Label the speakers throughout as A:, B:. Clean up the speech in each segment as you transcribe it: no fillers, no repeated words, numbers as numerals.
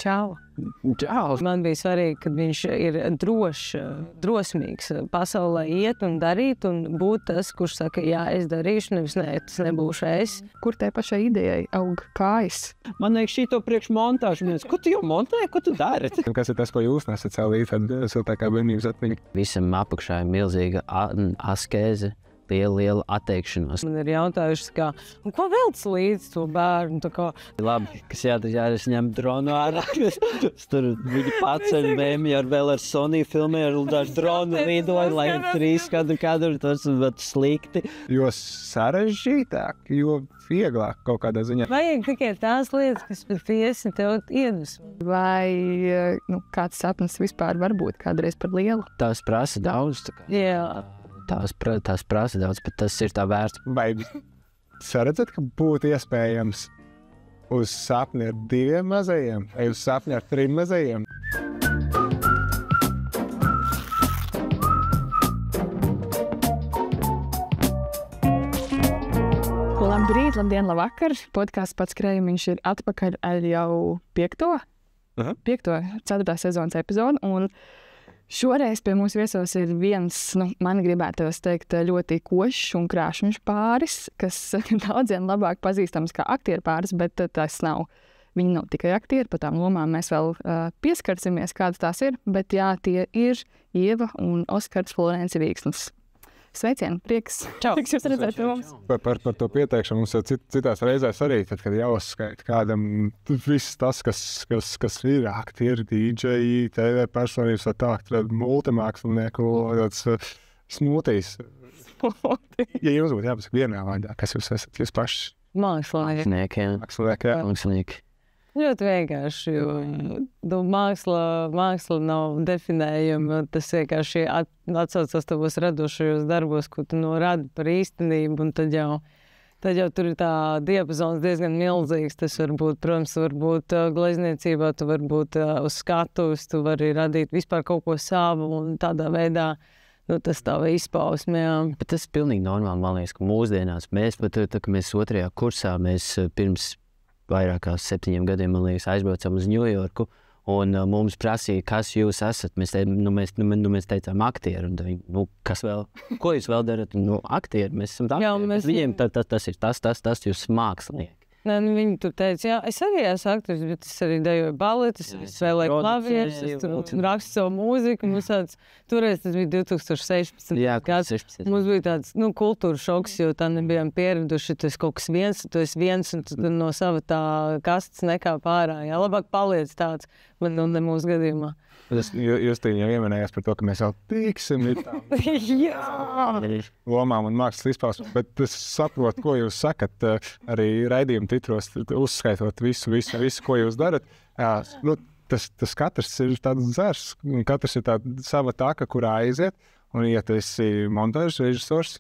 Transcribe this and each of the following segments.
A: Čau.
B: Čau.
A: Man bija svarīgi, ka viņš ir drosmīgs pasaulē iet un darīt un būt tas, kurš saka, jā, es darīšu, nevis nē, tas nebūšu es.
C: Kur tai pašai idejai aug kājas?
B: Man liekas, šito priekšmontāžu. Ko tu jau montē? Ko tu dari?
D: Kas ir tas, ko jūs nesat sev līdz siltākā bērnības atmiņa?
E: Visam apakšā ir milzīga askeze. Liela atteikšanos.
A: Man ir jautājuši, ko velc līdz to bērnu?
E: Labi, kas jādara, es ņemu dronu ārā. Tur viņi paceļ mēmi vēl ar Sony filmē, ar dažu dronu lidoju, lai 3 kadru, tas bet slikti.
D: Jo sarežģītāk, jo vieglāk kaut kādā ziņā.
A: Vajag tikai tās lietas, kas patiesi tev iedvesmo.
C: Vai kāds sapnis vispār var būt kādreiz par lielu?
E: Tās prasa daudz.
A: Jā.
E: Tās prasa daudz, bet tas ir tā vērts.
D: Vai saredzat, ka būtu iespējams uz sapni ar 2 mazajiem, vai uz sapni ar 3 mazajiem?
C: Labrīt, labdien, labvakar. Podcasts Pats Krējumiņš ir atpakaļ ar jau 5. 4. sezonas epizodu. Un šoreiz pie mūsu viesos ir viens, man gribētos teikt, ļoti košs un krāšņš pāris, kas daudziem labāk pazīstams kā aktieru pāris, bet tas nav. Viņi nav tikai aktieri, par tām lomām mēs vēl pieskarsimies, kādas tās ir, bet jā, tie ir Ieva un Oskars Florence Vīksnis. Sveicieni, prieks.
A: Čau.
C: Prieks jūs redzēt pie mums.
D: Par to pieteikšanu mums jau citās reizēs arī, tad, kad jāuzskaita kādam viss tas, kas ir aktieri, DJ, TV personības vai tā, tad multimākslinieku tāds smūtīs. Ja jums būtu jāpasaka vienā vārdā, kas jūs esat, jūs paši?
A: Mākslinieki.
E: Mākslinieki.
A: Ļoti vienkārši, jo māksla nav definējama. Tas vienkārši atsaucas tavos radošajos darbos, ko tu norādi par īstenību, un tad jau tur ir tā diapazons diezgan milzīgs. Tas var būt, protams, var būt glezniecībā, tu var būt uz skatuves, tu vari radīt vispār kaut ko savu, un tādā veidā tas tā izpausme.
E: Bet tas ir pilnīgi normāli, man liekas, ka mūsdienās mēs pat, kad mēs 2. kursā, mēs pirms vairāk kā 7 gadiem, man liekas, aizbraucam uz Ņujorku, un mums prasīja, kas jūs esat. Mēs teicām aktieri, un kas vēl? Ko jūs vēl darat? Aktieri, mēs esam aktieri. Viņiem tas ir tas, jūs mākslinieki.
A: Viņi tur teica, jā, es arī esmu aktieris, bet es arī dejoju baletes, es spēlēju klavierus, es tur rakstu savu mūziku. Toreiz tas bija 2016. gads. Mums bija tāds kultūras šoks, jo tā nebijām pieraduši, tu esi kaut kas viens, tu esi viens, un tu no sava tā kastes nekāp ārā. Jā, labāk paliec tāds, bet ne mūsu gadījumā.
D: Jūs jau ieminējāt par to, ka mēs jau tiksim lomām un mākslas izpausmēm, bet es saprotu, ko jūs sakat arī raidījuma titros, uzskaitot visu, ko jūs darat. Tas katrs ir tāds zars, katrs ir tāda sava taka, kurā aiziet, un ja tu esi montāžas režisors,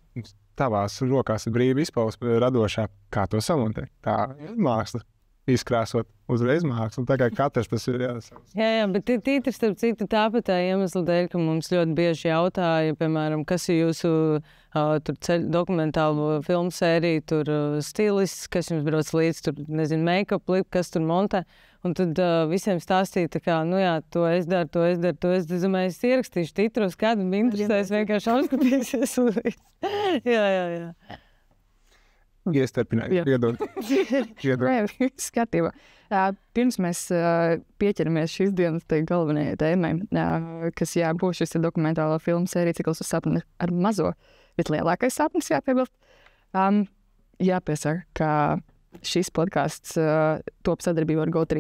D: tavās rokās ir brīva izpausme radošā, kā to samontēt. Tā ir māksla. Izkrāsot uzreiz mākslu. Tā kā katrs tas ir jāsaka.
A: Jā, bet tītri starp citu tāpat tā iemesla dēļ, ka mums ļoti bieži jautāja, piemēram, kas ir jūsu dokumentālo filmu sērija, tur stilists, kas jums brauc līdz, tur, nezinu, make-up, kas tur montē. Un tad visiem stāstīja, tā kā, jā, to es daru. Es domāju, es ierakstīšu titros, kādam interesēs, vienkārši apskatīsies līdz. Jā.
D: Iestarpināt, iedod.
C: Skatībā. Pirms mēs pieķeramies šīs dienas galvenajai tēmai, kas būs šis dokumentālo filmu sērija cikls uz sapni ar mazo, bet lielākais sapnis jāpiebilst. Jāpiesaka, ka šis podcasts top sadarbībā ar GO3,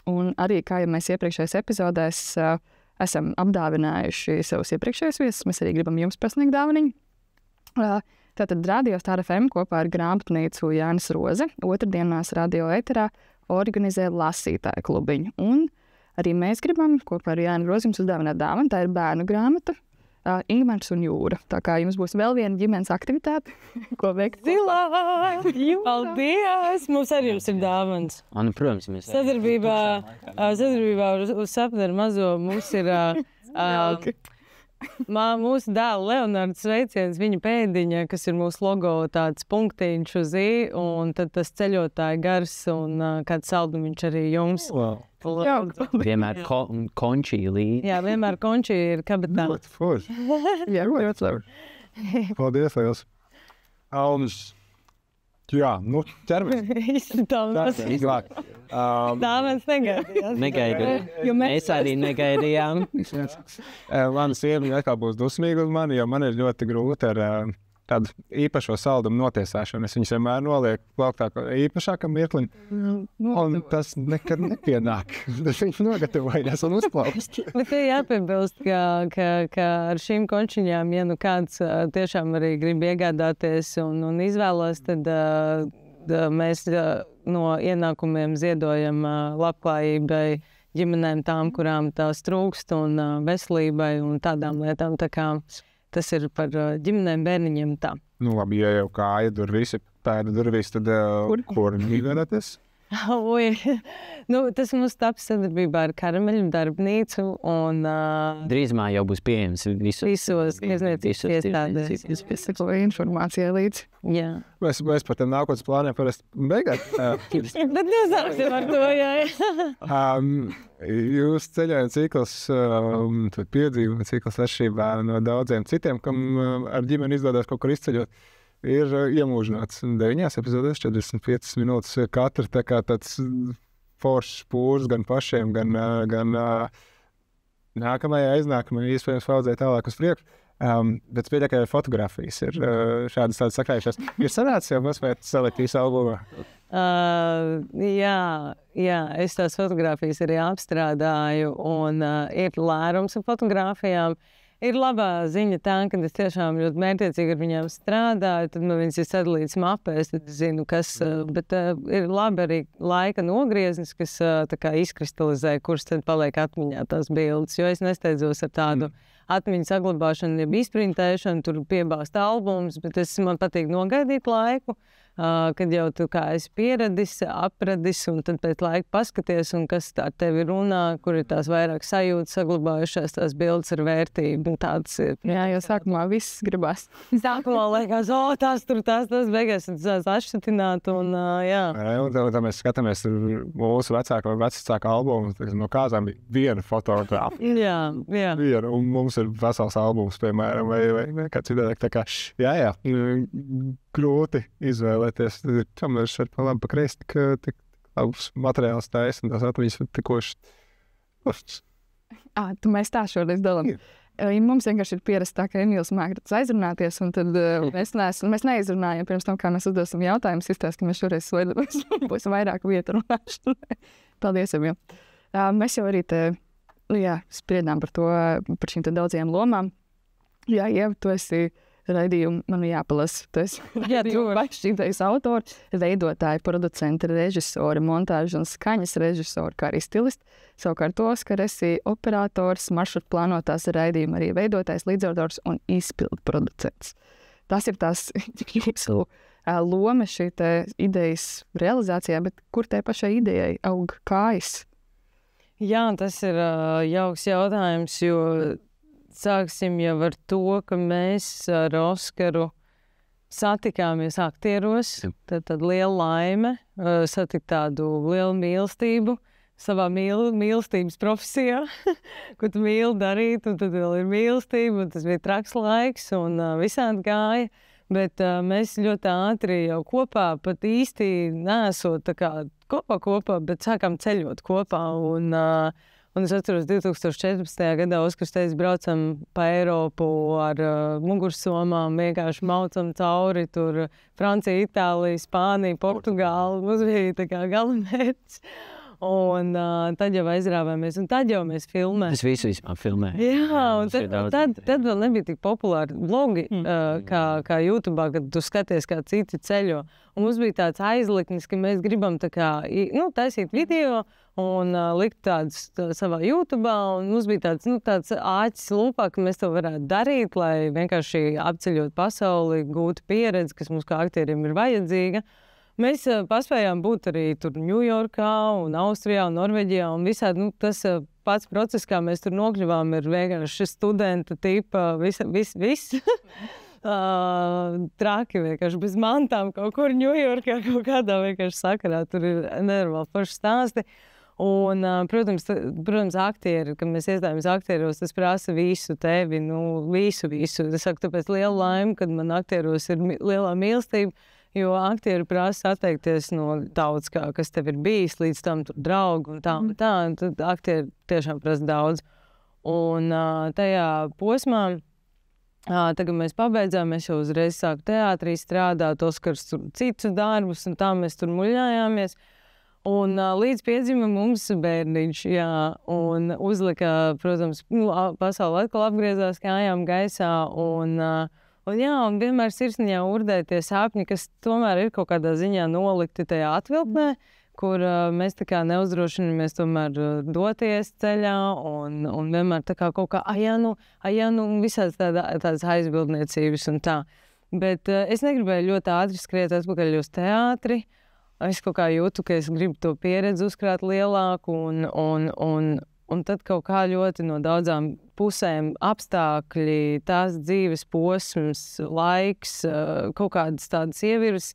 C: un arī, kā jau mēs iepriekšējās epizodēs esam apdāvinājuši savus iepriekšējos viesus, mēs arī gribam jums pasniegt dāvaniņu. Tātad Radio Star FM kopā ar grāmatnīcu Jānis Roze otrdienās radio eterā organizē lasītāju klubiņu. Un arī mēs gribam kopā ar Jāni Rozi jums uzdāvināt dāvanu. Tā ir bērnu grāmata Ingmars un Jūra. Tā kā jums būs vēl viena ģimenes aktivitāte, ko veikt.
A: Zilā! Paldies! Mums arī jums ir dāvans.
E: Protams, mēs
A: sadarbībā uz sapni ar mazo mums ir mūsu dēla Leonards sveiciens, viņa pēdiņa, kas ir mūsu logo tāds punktiņš uz I, un tad tas ceļotāja gars un kāds saldumiņš arī jums.
D: Wow.
E: Vienmēr končī līdzi.
A: Jā, vienmēr konči ir kabatā.
D: Ļoti forši.
C: Jā, ļoti labi.
D: Paldies, Lielas. Jā, nu, ķermies.
A: Dāvans negaidījās.
E: Negaidīju. Mēs arī negaidījām.
D: Mana sieva atkal būs dusmīga uz mani, jo man ir ļoti grūti ar tādu īpašo saldumu notiesāšanu. Es viņus vienmēr nolieku plauktā īpašākam mirklim, un tas nekad nepienāk. Viņš nogatavojas un uzplaukst.
A: Bet ir jāpiebilst, ka ar šīm končiņām, ja nu kāds tiešām arī grib iegādāties un izvēlas, tad mēs no ienākumiem ziedojam labklājībai ģimenēm tām, kurām tās trūkst, un veselībai un tādām lietām. Tā kā tas ir par ģimenēm, bērniņiem tā.
D: Nu, labi, ja jau kāja durvis, pēda durvis, tad kur iegādāties?
A: Tas mums taps sadarbībā ar Karameļu darbnīcu un
E: Drīzumā jau būs pieejams
A: visos izniecības iestādēs.
C: Es piesakoju informācijai līdzi.
A: Jā.
D: Mēs par tiem nākotnes plāniem parasti beigās.
A: Bet nesāksim ar to, jā.
D: Jūs ceļojuma cikls, piedzīvojuma cikls atšķirībā no daudziem citiem, kam ar ģimeni izdodas kaut kur izceļot, ir iemūžināts 9 epizodēs, 45 minūtes katra, tā kā tāds foršs pūrs gan pašiem, gan nākamajai, aiznākamajai, iespējams paudzē tālāk uz priekšu. Bet pieļauju, ka fotografijas ir šādas sakrājušās. Ir sanācis jau paspēt salikt visu albumā?
A: Jā, es tās fotogrāfijas arī apstrādāju, un ir lērums ar fotogrāfijām. Ir labā ziņa tā, ka es tiešām ļoti mērķiecīgi ar viņām strādāju, tad viņas ir sadalītas mapēs, tad es zinu, kas, bet ir labi arī laika nogrieznis, kas tā kā izkristalizē, kurš tad paliek atmiņā tās bildes, jo es nesteidzos ar tādu atmiņu saglabāšanu, ja izprintēšanu, tur piebāzt albums, bet man patīk nogaidīt laiku, kad jau tu kā esi pieradis, apradis, un tad pēc laika paskaties, un kas ar tevi runā, kur ir tās vairāk sajūtas saglabājušās, tās bildes ar vērtību, un tāds ir.
C: Jā, jo sākumā viss gribas.
A: Sākumā liekas, tās beigās tas atšķitināt, un jā.
D: Un tā mēs skatāmies mūsu vecāku vai vecāku albumu, no kāzām bija viena fotogrāfa.
A: Jā.
D: Viena, un mums ir vesels albums, piemēram, vai kā citādāk, tā kā, jā, grūti izvēlēties. Tomēr šeit pa labi, pa kreisi tik labs materiāls taisa, un tās atmiņas ir tikoši.
C: Mēs tā šoreiz dalām. Mums vienkārši ir pierasts tā, ka Emīls māk aizrunāties, un tad mēs neizrunājam pirms tam, kā mēs uzdosim jautājumus, izstāst, ka mēs šoreiz būs vairāk vietu runāšanai. Paldies, Emīl. Mēs jau arī spriedām par šīm daudzajām lomām. Jā, Ieva, tu esi raidījumu, man jāpalasa. Tu esi šīs autori, veidotāji, producenti, režisori, montāžas un skaņas režisori, kā arī stilisti. Savukārt Oskar esi operators, maršrutu plānotās raidījuma arī veidotājs, līdzautors un izpildu producents. Tas ir tās jūsu loma šī idejas realizācijā, bet kur tai pašai idejai aug kājas?
A: Jā, tas ir jauks jautājums, jo sāksim jau ar to, ka mēs ar Oskaru satikāmies aktieros. Tad liela laime, satikt tādu lielu mīlestību savā mīlestības profesijā, ko tu mīli darīt, un tad vēl ir mīlestība, un tas bija traks laiks, un visādi gāja. Bet mēs ļoti ātri jau kopā, pat īsti neesot tā kā kopā, bet sākām ceļot kopā, un es atceros, 2014. gadā Oskars teica, braucam pa Eiropu ar mugursomām, vienkārši maucam cauri, tur Francija, Itālija, Spānija, Portugāla, mums bija tā kā galamērķis. Un tad jau aizrāvāmies, un tad jau mēs filmējām.
E: Es visu vispār filmēju.
A: Jā, un tad vēl nebija tik populāri vlogi, kā YouTube, kad tu skaties, kā citi ceļo. Un mums bija tāds aizliknis, ka mēs gribam tā kā, taisīt video un likt tādus savā YouTube, un mums bija tāds āķis lūpā, ka mēs to varētu darīt, lai vienkārši apceļot pasauli, gūtu pieredzi, kas mums kā aktieriem ir vajadzīga. Mēs paspējām būt arī tur Ņujorkā un Austrijā un Norvēģijā un visādi, tas pats process, kā mēs tur nokļuvām, ir vienkārši studenta tipa, viss. Traki vienkārši bez mantām kaut kur Ņujorkā, kaut kādā vienkārši sakarā, tur ir nenormāli forši stāsti. Un, protams, aktieri, kad mēs iestājāmies aktieros, tas prasa visu tevi, visu. Es saku, tāpēc liela laime, kad man aktieros ir lielā mīlestība, jo aktieri prasa atteikties no daudz kā, kas tev ir bijis, līdz tam tur draugu un tā. Un tad aktieri tiešām prasa daudz. Un tajā posmā, tagad mēs pabeidzām, mēs jau uzreiz sāku teātrī strādāt, Oskars tur citus darbus, un tā mēs tur muļājāmies. Un līdz piedzima mums bērniņš, un uzlika, protams, pasaule atkal apgriezās kājām gaisā, un vienmēr sirsniņā urdē tie sāpņi, kas tomēr ir kaut kādā ziņā nolikti tajā atvilknē, kur mēs tā kā neuzdrošinamies tomēr doties ceļā, un vienmēr tā kā kaut kā, visāds tādas aizbildniecības un tā. Bet es negribēju ļoti ātri skriet atpakaļ uz teātri. Es kaut kā jūtu, ka es gribu to pieredzi uzkrāt lielāku, un tad kaut kā ļoti no daudzām pusēm apstākļi, tās dzīves posms, laiks, kaut kādas tādas ieviras.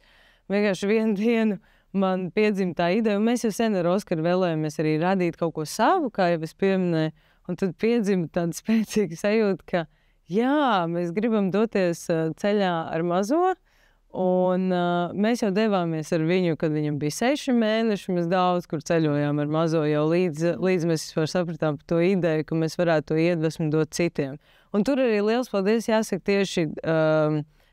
A: Vienkārši vienu dienu man piedzima tā ideja, un mēs jau sen ar Oskaru vēlējamies arī radīt kaut ko savu, kā jau es pieminēju, un tad piedzima tāda spēcīga sajūta, ka mēs gribam doties ceļā ar mazo. Un mēs jau devāmies ar viņu, kad viņam bija 6 mēneši. Mēs daudz kur ceļojām ar mazo jau līdz mēs vispār sapratām par to ideju, ka mēs varētu to iedvesmu dot citiem. Un tur arī liels paldies jāsaka tieši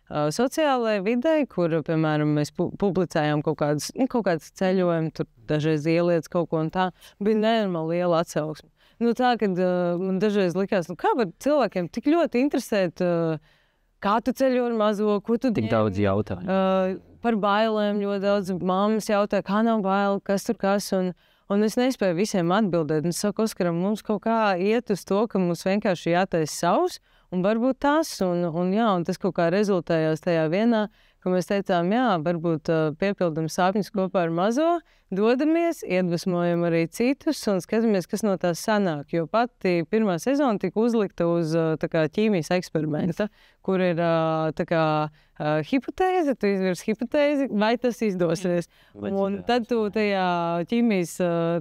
A: sociālajai videi, kur, piemēram, mēs publicējām kaut kādas ceļojumus, tur dažreiz ielietas kaut ko un tā. Bija nenormāli liela atsauksme. Tā, kad man dažreiz likās, kā var cilvēkiem tik ļoti interesēt, kā tu ceļo ar mazo, ko tu
E: Tik daudz jautājumu.
A: Par bailēm ļoti daudz mammas jautāja, kā nav baila, kas tur kas. Un es nespēju visiem atbildēt. Es saku, Oskaram, mums kaut kā iet uz to, ka mums vienkārši jātaisa savs, un varbūt tas. Un tas kaut kā rezultējās tajā vienā, ka mēs teicām, varbūt piepildam sāpņus kopā ar mazo, dodamies, iedvesmojam arī citus un skatāmies, kas no tās sanāk. Jo pati pirmā sezona tika uzlikta uz ķīmijas eksperimenta, kur ir hipotēze, tu izvirsi hipotēzi, vai tas izdosies. Un tad tu tajā ķīmijas,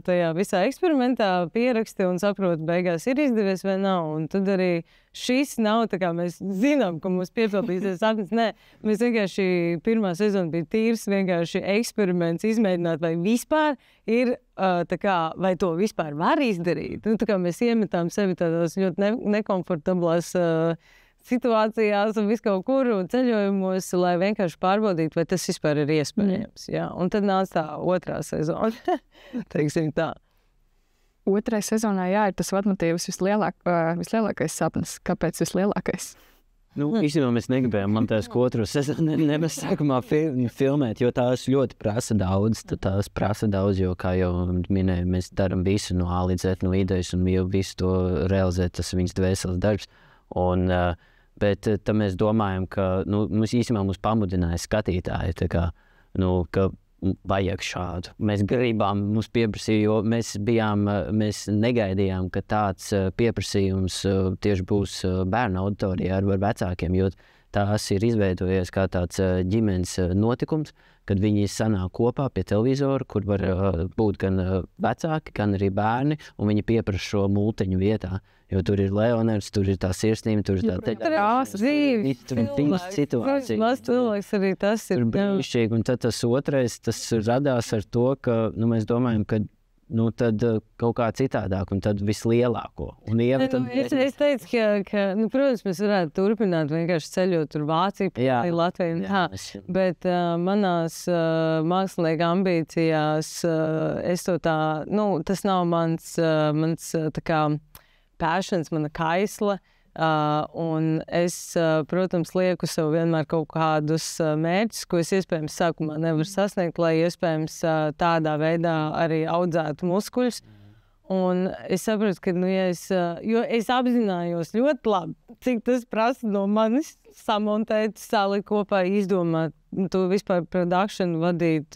A: tajā visā eksperimentā pieraksti un saproti, beigās ir izdevies vai nav. Un tad arī šis nav tā kā mēs zinām, ka mums piepildīsies sapnis. Nē, mēs vienkārši pirmā sezona bija tīrs vienkārši eksperiments izmēģināt, vai vispār ir vai to vispār var izdarīt. Mēs iemetām sevi tādās ļoti nekomfortablās situācijās un visu kaut kur ceļojumos, lai vienkārši pārbaudītu, vai tas vispār ir iespējams. Un tad nāca tā otrā sezona, teiksim tā.
C: Otrajā sezonā, ir tas vadmotīvs vislielākais sapnis. Kāpēc vislielākais?
E: Īstenībā mēs negribējām, man tās otru sezonu nemaz sākumā filmēt, jo tās ļoti prasa daudz. Tās prasa daudz, jo, kā jau minēju, mēs darām visu no A līdz Z, no idejas, un jau visu to realizēt, tas ir viņas dvēseles darbs. Bet tad mēs domājam, ka mums īstenībā pamudināja skatītāji, ka vajag šādu. Mēs gribām, mums pieprasīja, jo mēs negaidījām, ka tāds pieprasījums tieši būs bērnu auditorijā ar vecākiem, jo tās ir izveidojies kā tāds ģimenes notikums, kad viņi sanāk kopā pie televizora, kur var būt gan vecāki, gan arī bērni, un viņi pieprasa šo multiņu vietā. Jo tur ir Leonards, tur ir tā sirsnība, tur ir tā
A: dzīve.
E: Tur ir viņas situācija.
A: Maz cilvēks arī tas ir.
E: Tur brīnišķīgi, un tad tas otrais, tas radās ar to, ka mēs domājam, ka tad kaut kā citādāk, un tad vislielāko.
A: Es teicu, ka protams, mēs varētu turpināt vienkārši ceļot tur Vāciju, Latviju un tā. Bet manās mākslinieka ambīcijās es to tā, tas nav mans tā kā passions, mana kaisla. Un es, protams, lieku sev vienmēr kaut kādus mērķus, ko es iespējams sākumā nevaru sasniegt, lai iespējams tādā veidā arī audzētu muskuļus. Un es saprotu, ka, jo es apzinājos ļoti labi, cik tas prasa no manis samontēt, salikt kopā, izdomāt, to vispār production vadīt,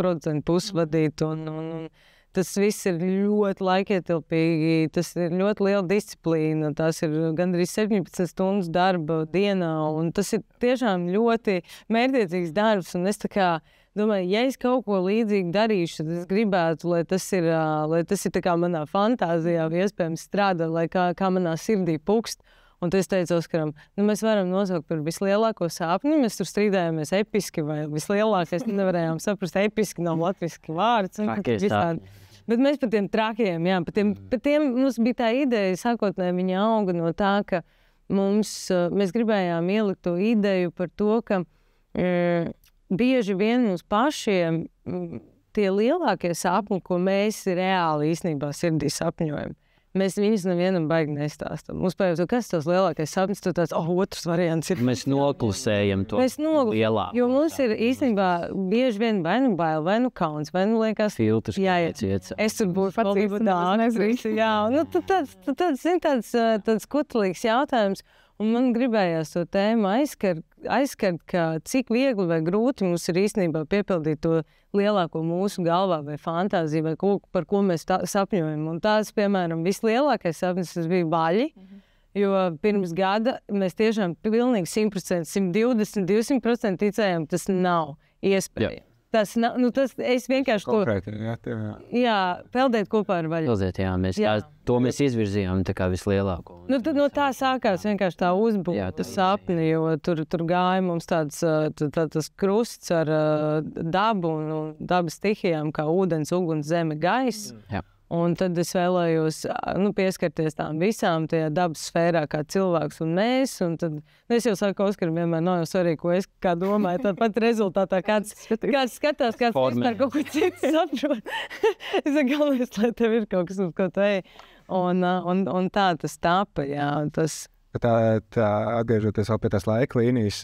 A: producentu pusi vadīt un tas viss ir ļoti laikietilpīgi, tas ir ļoti liela disciplīna, tas ir gandrīz 17 stundas darba dienā, un tas ir tiešām ļoti mērķtiecīgs darbs, un es tā kā domāju, ja es kaut ko līdzīgu darīšu, tad es gribētu, lai tas ir tā kā manā fantāzijā, iespējams strādā, lai kā manā sirdī pukst. Un tad es teicu Oskaram, mēs varam nosaukt par vislielāko sapni. Mēs tur strīdējāmies episki vai vislielākais. Nevarējām saprast, episki nav latviski vārds. Bet mēs par tiem trakiem, par tiem mums bija tā ideja, sākotnēji viņa auga no tā, ka mēs gribējām ielikt to ideju par to, ka bieži vien mums pašiem tie lielākie sapņi, ko mēs reāli īstenībā sirdī sapņojam. Mēs viņus nevienam baigi nestāstam. Mums pajautā, kas tas lielākais sapnis, tad tāds, otrs variants ir.
E: Mēs noklusējam to lielāko.
A: Jo mums ir īstenībā bieži vien vai nu bail, vai nu kauns, vai nu liekas...
E: Filtrs,
A: es tur būšu palīdzu dāks. Tāds kutelīgs jautājums. Un man gribējās to tēmu aizskart, ka cik viegli vai grūti mums ir īstenībā piepildīt to lielāko mūsu galvā vai fantāziju, vai par ko mēs sapņojam. Un tās, piemēram, vislielākais sapnis bija baļi, jo pirms gada mēs tiešām pilnīgi 100%, 120%, 200% ticējām, tas nav iespējams. Tas nav, es vienkārši
D: konkrēti,
A: peldēt kopā ar vaļu.
E: To mēs izvirzījām tā kā vislielāko.
A: Tā sākās vienkārši tā uzbūvēta sapni, jo tur gāja mums tāds krusts ar dabu un dabas stihijām, kā ūdens, uguns, zeme, gaiss. Un tad es vēlējos pieskarties tām visām tajā dabas sfērā kā cilvēks un mēs. Un tad es jau saku, Oskaram, vienmēr nav jau svarīgi, ko es kā domāju. Tāpat rezultātā kāds skatās, kāds vispār kaut ko citu saprot. Es saku, galvenais, lai tev ir kaut kas, uz ko tu ej. Un tā tas tapa,
D: Tā atgriežoties vēl pie tās laika līnijas,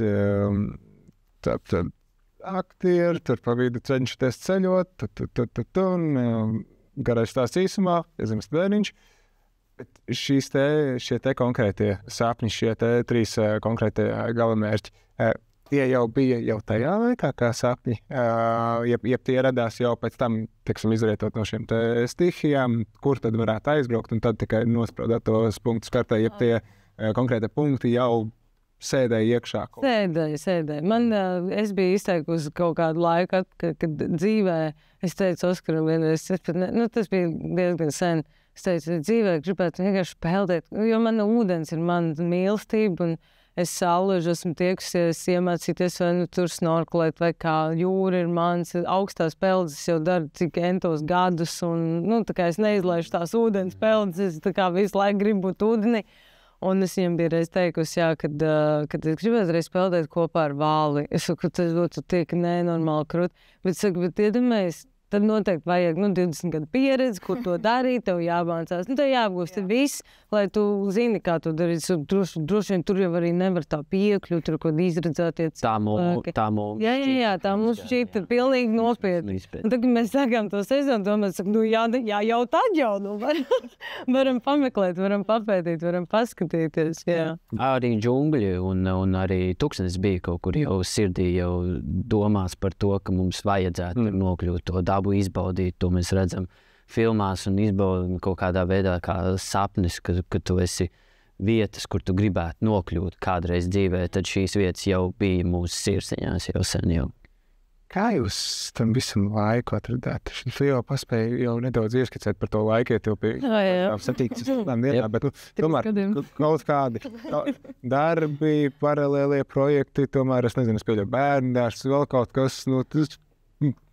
D: aktieri tur pa vidu cenšaties ceļot, garais stāsts īsumā, iezīmes bērniņš. Šie te konkrētie sapņi, šie te 3 konkrētie galamērķi, tie jau bija jau tajā laikā kā sapņi, ja tie radās jau pēc tam, izrietot no šiem te stihijām, kur tad varētu aizbraukt un tad tikai nospraudāt tos punktus kartē, ja tie konkrēti punkti jau sēdēja iekšā.
A: Sēdēja. Es biju izteikusi kaut kādu laiku, kad dzīvē, es teicu Oskaram vienreiz, tas bija diezgan sen, es teicu, dzīvē gribētu vienkārši peldēt, jo mana ūdens ir mana mīlestība, un es saulēžu esmu tiekusies, iemācīties vai tur snorklēt, vai kā jūra ir mans, augstās peldzes jau dara cik entos gadus, un tā kā es neizlaišu tās ūdens peldzes, tā kā visu laiku gribu būt ūdenī. Un es viņam biju reiz teikusi, kad es gribētu reiz peldēt kopā ar vāli. Es saku, tas būtu tik nenormāli krūti. Bet es saku, iedomājies, tad noteikti vajag 20 gadu pieredzi, kur to darīt, tev jāmācās. Tev jāapgūst viss, lai tu zini, kā to darīt. Droši vien tur jau arī nevar tā piekļūt, tur kaut izredzētie cilvēki. Tā mums šķiet pilnīgi nopietni. Un tad, kad mēs sākām to sezonu, domājam, jau tad jau, varam pameklēt, varam papētīt, varam paskatīties. Jā.
E: Arī džungļi un arī tūkstnesis bija kaut kur jau sirdī, jau domās par to, ka mums vajadzētu nokļūt to dabu izbaudīt, to mēs redzam filmās un izbaudam kaut kādā veidā kā sapnis, ka tu esi vietas, kur tu gribētu nokļūt kādreiz dzīvē, tad šīs vietas jau bija mūsu sirsniņās jau sen jau.
D: Kā jūs tam visam laiku atradāt? Tu jau paspēji jau nedaudz ieskicēt par to laikietilpi 7 dienā, bet tomēr kaut kādi darbi, paralēlie projekti, tomēr es nezinu, es pieļauju bērndārs, vēl kaut kas,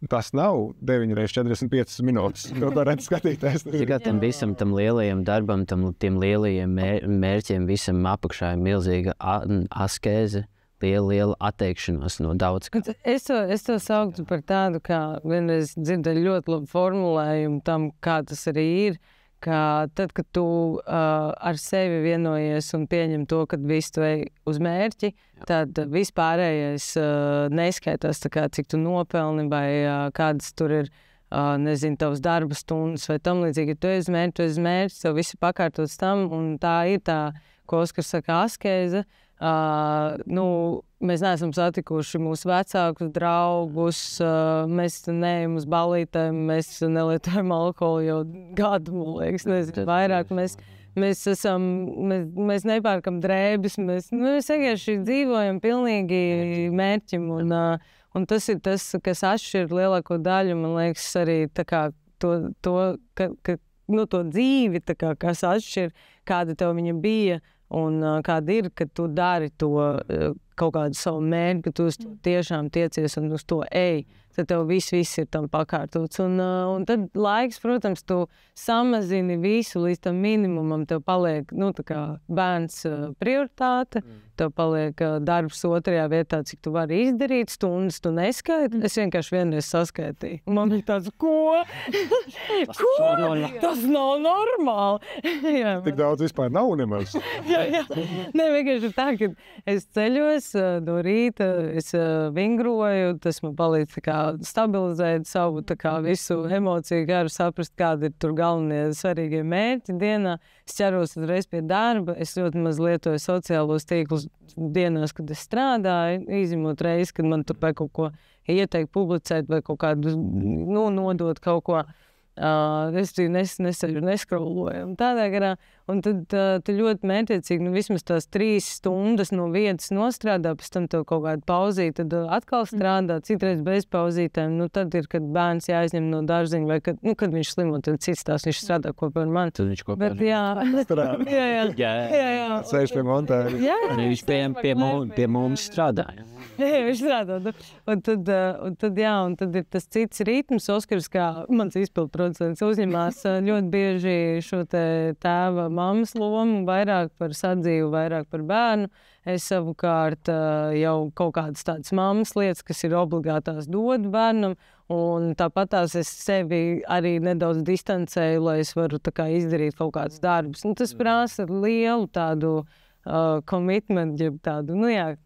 D: tas nav 9x45 minūtes. To varētu skatīties.
E: Tam visam, tam lielajam darbam, tiem lielajiem mērķiem, visam apakšā ir milzīga askēze, liela atteikšanos no daudz kā.
A: Es to sauktu par tādu, kā vienreiz dzirdēju ļoti labu formulējumu tam, kā tas arī ir, ka tad, kad tu ar sevi vienojies un pieņem to, ka visu tu ej uz mērķi, tad vispārējais neskaitās, tā kā cik tu nopelni vai kādas tur ir, nezinu, tavs darba stundas vai tam līdzīgi. Ja tu ej uz mērķi, tev viss ir pakārtots tam, un tā ir tā, ko Oskars saka, askēze. Mēs neesam satikuši mūsu vecākus, draugus, mēs neejam uz ballītēm, mēs nelietojam alkoholu jau gadu, man liekas, nezinu, vairāk. Mēs nepērkam drēbes, mēs vienkārši dzīvojam pilnīgi mērķim, Un tas ir tas, kas atšķir lielāko daļu, man liekas, arī tā kā to dzīvi, tā kā, kas atšķir, kāda tev viņa bija un kāda ir, kad tu dari to kaut kādu savu mērķi, ka tu uz to tiešām tiecies un uz to ej. Tad tev viss ir tam pakārtots. Un tad laiks, protams, tu samazini visu līdz tam minimumam. Tev paliek, tā kā bērns prioritāte, tev paliek darbs otrajā vietā, cik tu vari izdarīt, stundas tu neskaiti. Es vienkārši vienreiz saskaitīju. Man bija tāds, ko? Tas nav normāli. Jā,
D: Tik daudz vispār nav nemaz.
A: jā. Nē, vienkārši tā, ka es ceļos no rīta, es vingroju, tas man palīdz tā kā stabilizēt savu tā kā visu emociju garu, saprast, kādi ir tur galvenie svarīgie mērķi dienā. Es ķeros uzreiz pie darba, es ļoti maz lietoju sociālos tīklus dienās, kad es strādāju, izņemot reizi, kad man tur kaut ko ieteikt publicēt vai kaut kādu, nodot kaut ko. Es neskroloju tādā garā, un tad tu ļoti mērķiecīgi, vismaz tās 3 stundas no vietas nostrādā, pēc tam tev kaut kāda pauzīte, tad atkal strādā, citreiz bez pauzītēm, tad ir, kad bērns jāizņem no dārziņa, vai kad viņš slimo, tad cits tās viņš strādā kopā ar mani.
E: Tad viņš kopā
A: ar mani. Jā.
D: Sēž pie montāžas.
A: Jā.
E: Viņš pie mums strādā.
A: Jā, viņš strādā. Un tad ir tas cits ritms. Oskars, kā mans izpildproducents, uzņemās ļoti bieži šo tēva mammas lomu, vairāk par sadzīvu, vairāk par bērnu. Es savukārt jau kaut kādas tādas mammas lietas, kas ir obligātās dodu bērnam, un tāpatās es sevi arī nedaudz distancēju, lai es varu izdarīt kaut kādus darbus. Tas prasa lielu tādu commitment, jeb tādu,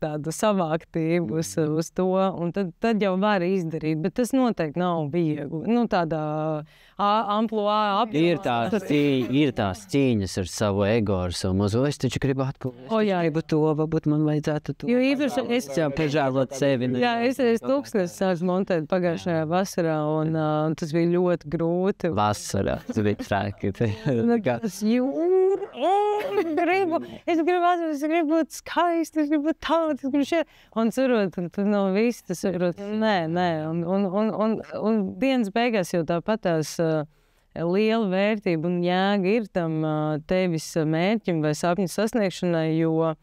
A: tādu savāktību uz to, un tad jau var izdarīt, bet tas noteikti nav viegli. Tādā amploā
E: ir tās cīņas ar savu ego, ar savu mazo. Es taču gribu atpūst. Gribu to, varbūt man vajadzētu to.
A: Jo īpaši es
E: jau pežālot sevi.
A: Jā, es tūkstnes sāku montēt pagājušajā vasarā, un tas bija ļoti grūti.
E: Vasarā, tas bija traki.
A: Tas es gribu būt skaisti, es gribu būt tāds, es gribu šeit. Un cerot, tad nav viss, tas ir, nē. Un dienas beigās jau tāpat tās liela vērtība un jēga ir tam tevis mērķim vai sapņu sasniegšanai, jo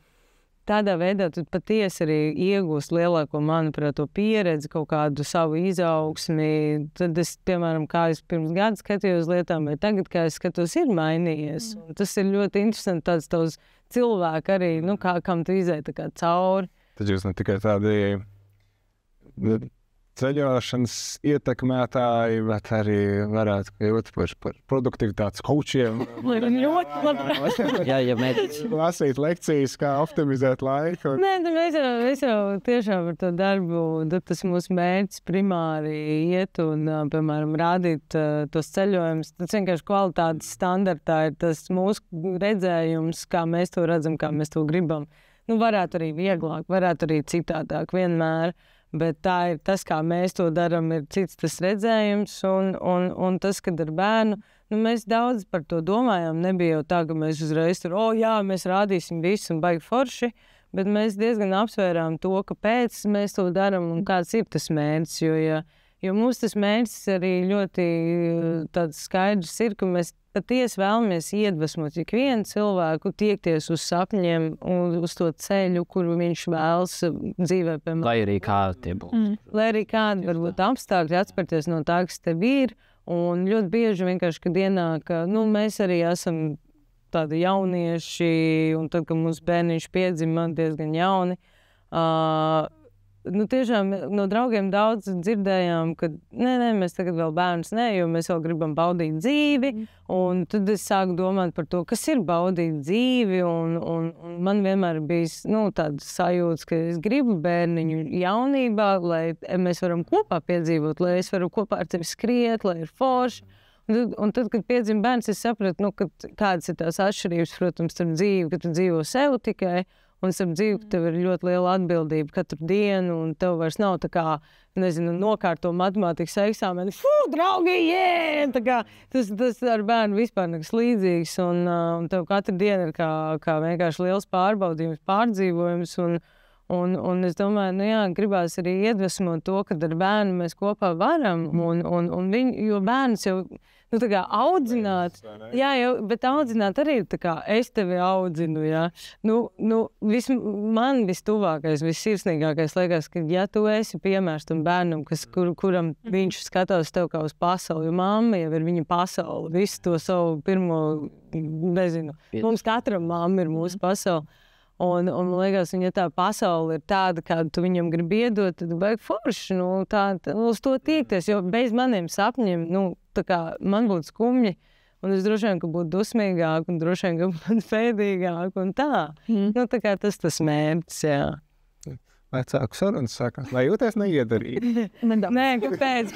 A: tādā veidā tu patiesi arī iegūst lielāko, manuprāt, to pieredzi, kaut kādu savu izaugsmi. Tad es, piemēram, kā es pirms gada skatījos lietām, vai tagad, kā es skatos, ir mainījies. Un tas ir ļoti interesanti, tāds tavs cilvēki arī, kam tu izēji tā kā cauri.
D: Tad jūs ne tikai tādi ceļošanas ietekmētāji, bet arī varētu kļūt par produktivitātes kočiem.
E: Jā, mēģināt.
D: Lasīt lekcijas, kā optimizēt laiku.
A: Nē, mēs jau tiešām ar to darbu, tas mūsu mērķis primāri iet un, piemēram, rādīt tos ceļojumus. Tas vienkārši kvalitātes standartā ir tas mūsu redzējums, kā mēs to redzam, kā mēs to gribam. Varētu arī vieglāk, varētu arī citādāk vienmēr. Bet tā ir tas, kā mēs to darām, ir cits tas redzējums, un tas, kad ar bērnu, mēs daudz par to domājām, nebija jau tā, ka mēs uzreiz tur, mēs rādīsim visu un baigi forši, bet mēs diezgan apsvērām to, kāpēc mēs to darām un kāds ir tas mērķis, jo mums tas mērķis arī ļoti tāds skaidrs ir, ka mēs patiesi vēlamies iedvesmot ikvienu cilvēku tiekties uz sapņiem un uz to ceļu, kuru viņš vēlas dzīvē, piemēram.
E: Lai arī kādi tie būtu.
A: Lai arī kādi varbūt apstākļi atspērties no tā, kas tev ir. Un ļoti bieži vienkārši, kad ienāk, mēs arī esam tādi jaunieši, un tad, kad mums bērniņš piedzima diezgan jauni, tiešām no draugiem daudz dzirdējām, ka mēs tagad vēl bērnus jo mēs vēl gribam baudīt dzīvi. Un tad es sāku domāt par to, kas ir baudīt dzīvi. Un man vienmēr bijis tāds sajūts, ka es gribu bērniņu jaunībā, lai mēs varam kopā piedzīvot, lai es varu kopā ar tevi skriet, lai ir forši. Un tad, kad piedzima bērns, es sapratu, kādas ir tās atšķirības, protams, starp dzīvi, ka tu dzīvo sev tikai. Un starp dzīvi, ka tev ir ļoti liela atbildība katru dienu, un tev vairs nav tā kā, nokārto matemātikas eksāmeni. Draugi, Tā kā tas ar bērnu vispār nekas līdzīgs, un tev katru dienu ir kā vienkārši liels pārbaudījums, pārdzīvojums, Un es domāju, gribās arī iedvesmot to, ka ar bērnu mēs kopā varam, un viņu, jo bērns jau, tā kā audzināt, bet audzināt arī ir tā kā es tevi audzinu, man vistuvākais, vissirsnīgākais liekas, ka ja tu esi piemērs tam bērnam, kuram viņš skatās tev kā uz pasauli, jo mamma jau ir viņa pasauli, visu to savu pirmo, nezinu, mums katram mamma ir mūsu pasauli. Un man liekas, ja tā pasaule ir tāda, kādu tu viņam gribi iedot, tad vajag forši, uz to tiekties, jo bez maniem sapņiem, tā kā man būtu skumji, un es droši vien, ka būtu dusmīgāk, un droši vien, ka būtu fēdīgāk, un tā. Tā kā tas mērķis,
D: Vecāku sarunas saka, lai jūties neiedarīgi.
A: Nē, kāpēc?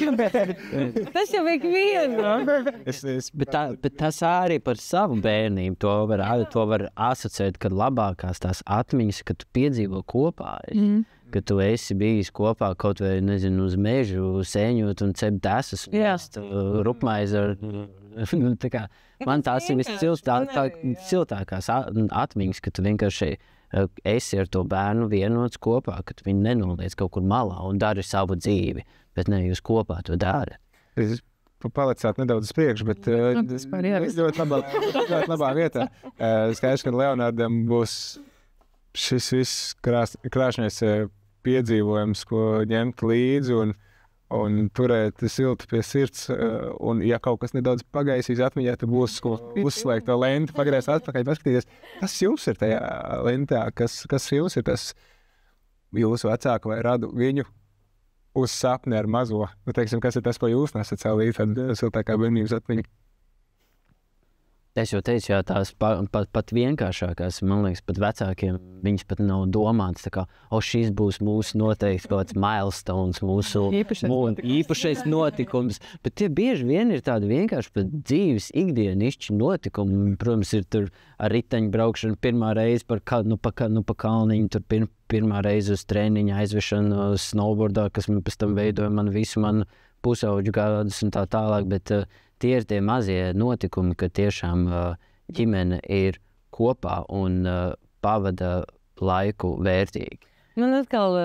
A: Tas jau ikvienu.
E: Bet tas arī par savu bērnību. To var asociēt, kad labākās tās atmiņas, kad tu piedzīvo kopā. Kad tu esi bijis kopā kaut vai, nezinu, uz mežu, sēņot un cept desas, rupmaizi ar... Man tās ir vissiltākās atmiņas, ka tu vienkārši esi ar to bērnu vienots kopā, ka tu viņu nenoliec kaut kur malā un dari savu dzīvi, bet ne jūs kopā to dari.
D: Es palicāt nedaudz uz priekšu, bet es ļoti labā vietā. Skaidrs, ka Leonardam būs šis viss krāšņais piedzīvojums, ko ņemt līdzi un turēt siltu pie sirds, un ja kaut kas nedaudz pagaisīs atmiņā, tad būs ko uzslēgt to lenti, pagriezt atpakaļ, paskatīties, kas jums ir tajā lentā, kas jums ir tas jūsu vecāku vai radu viņu uz sapni ar mazo. Teiksim, kas ir tas, ko jūs nesat sev līdz tad siltākā bērnības atmiņa?
E: Es jau teicu, tās pat vienkāršākās, man liekas, pat vecākiem, viņas pat nav domātas, tā kā, šis būs mūsu noteikti kaut kāds milestones, mūsu īpašais notikums, bet tie bieži vien ir tādi vienkārši pat dzīves ikdienišķi notikumi, protams, ir tur ar riteņu braukšanu pirmā reize pa kalniņu, tur pirmā reize uz treniņu aizvešanu snowboardā, kas man pēc tam veidoja visu manu pusauģu gadus un tā tālāk, bet tie ir tie mazie notikumi, ka tiešām ģimene ir kopā un pavada laiku vērtīgi.
A: Man atkal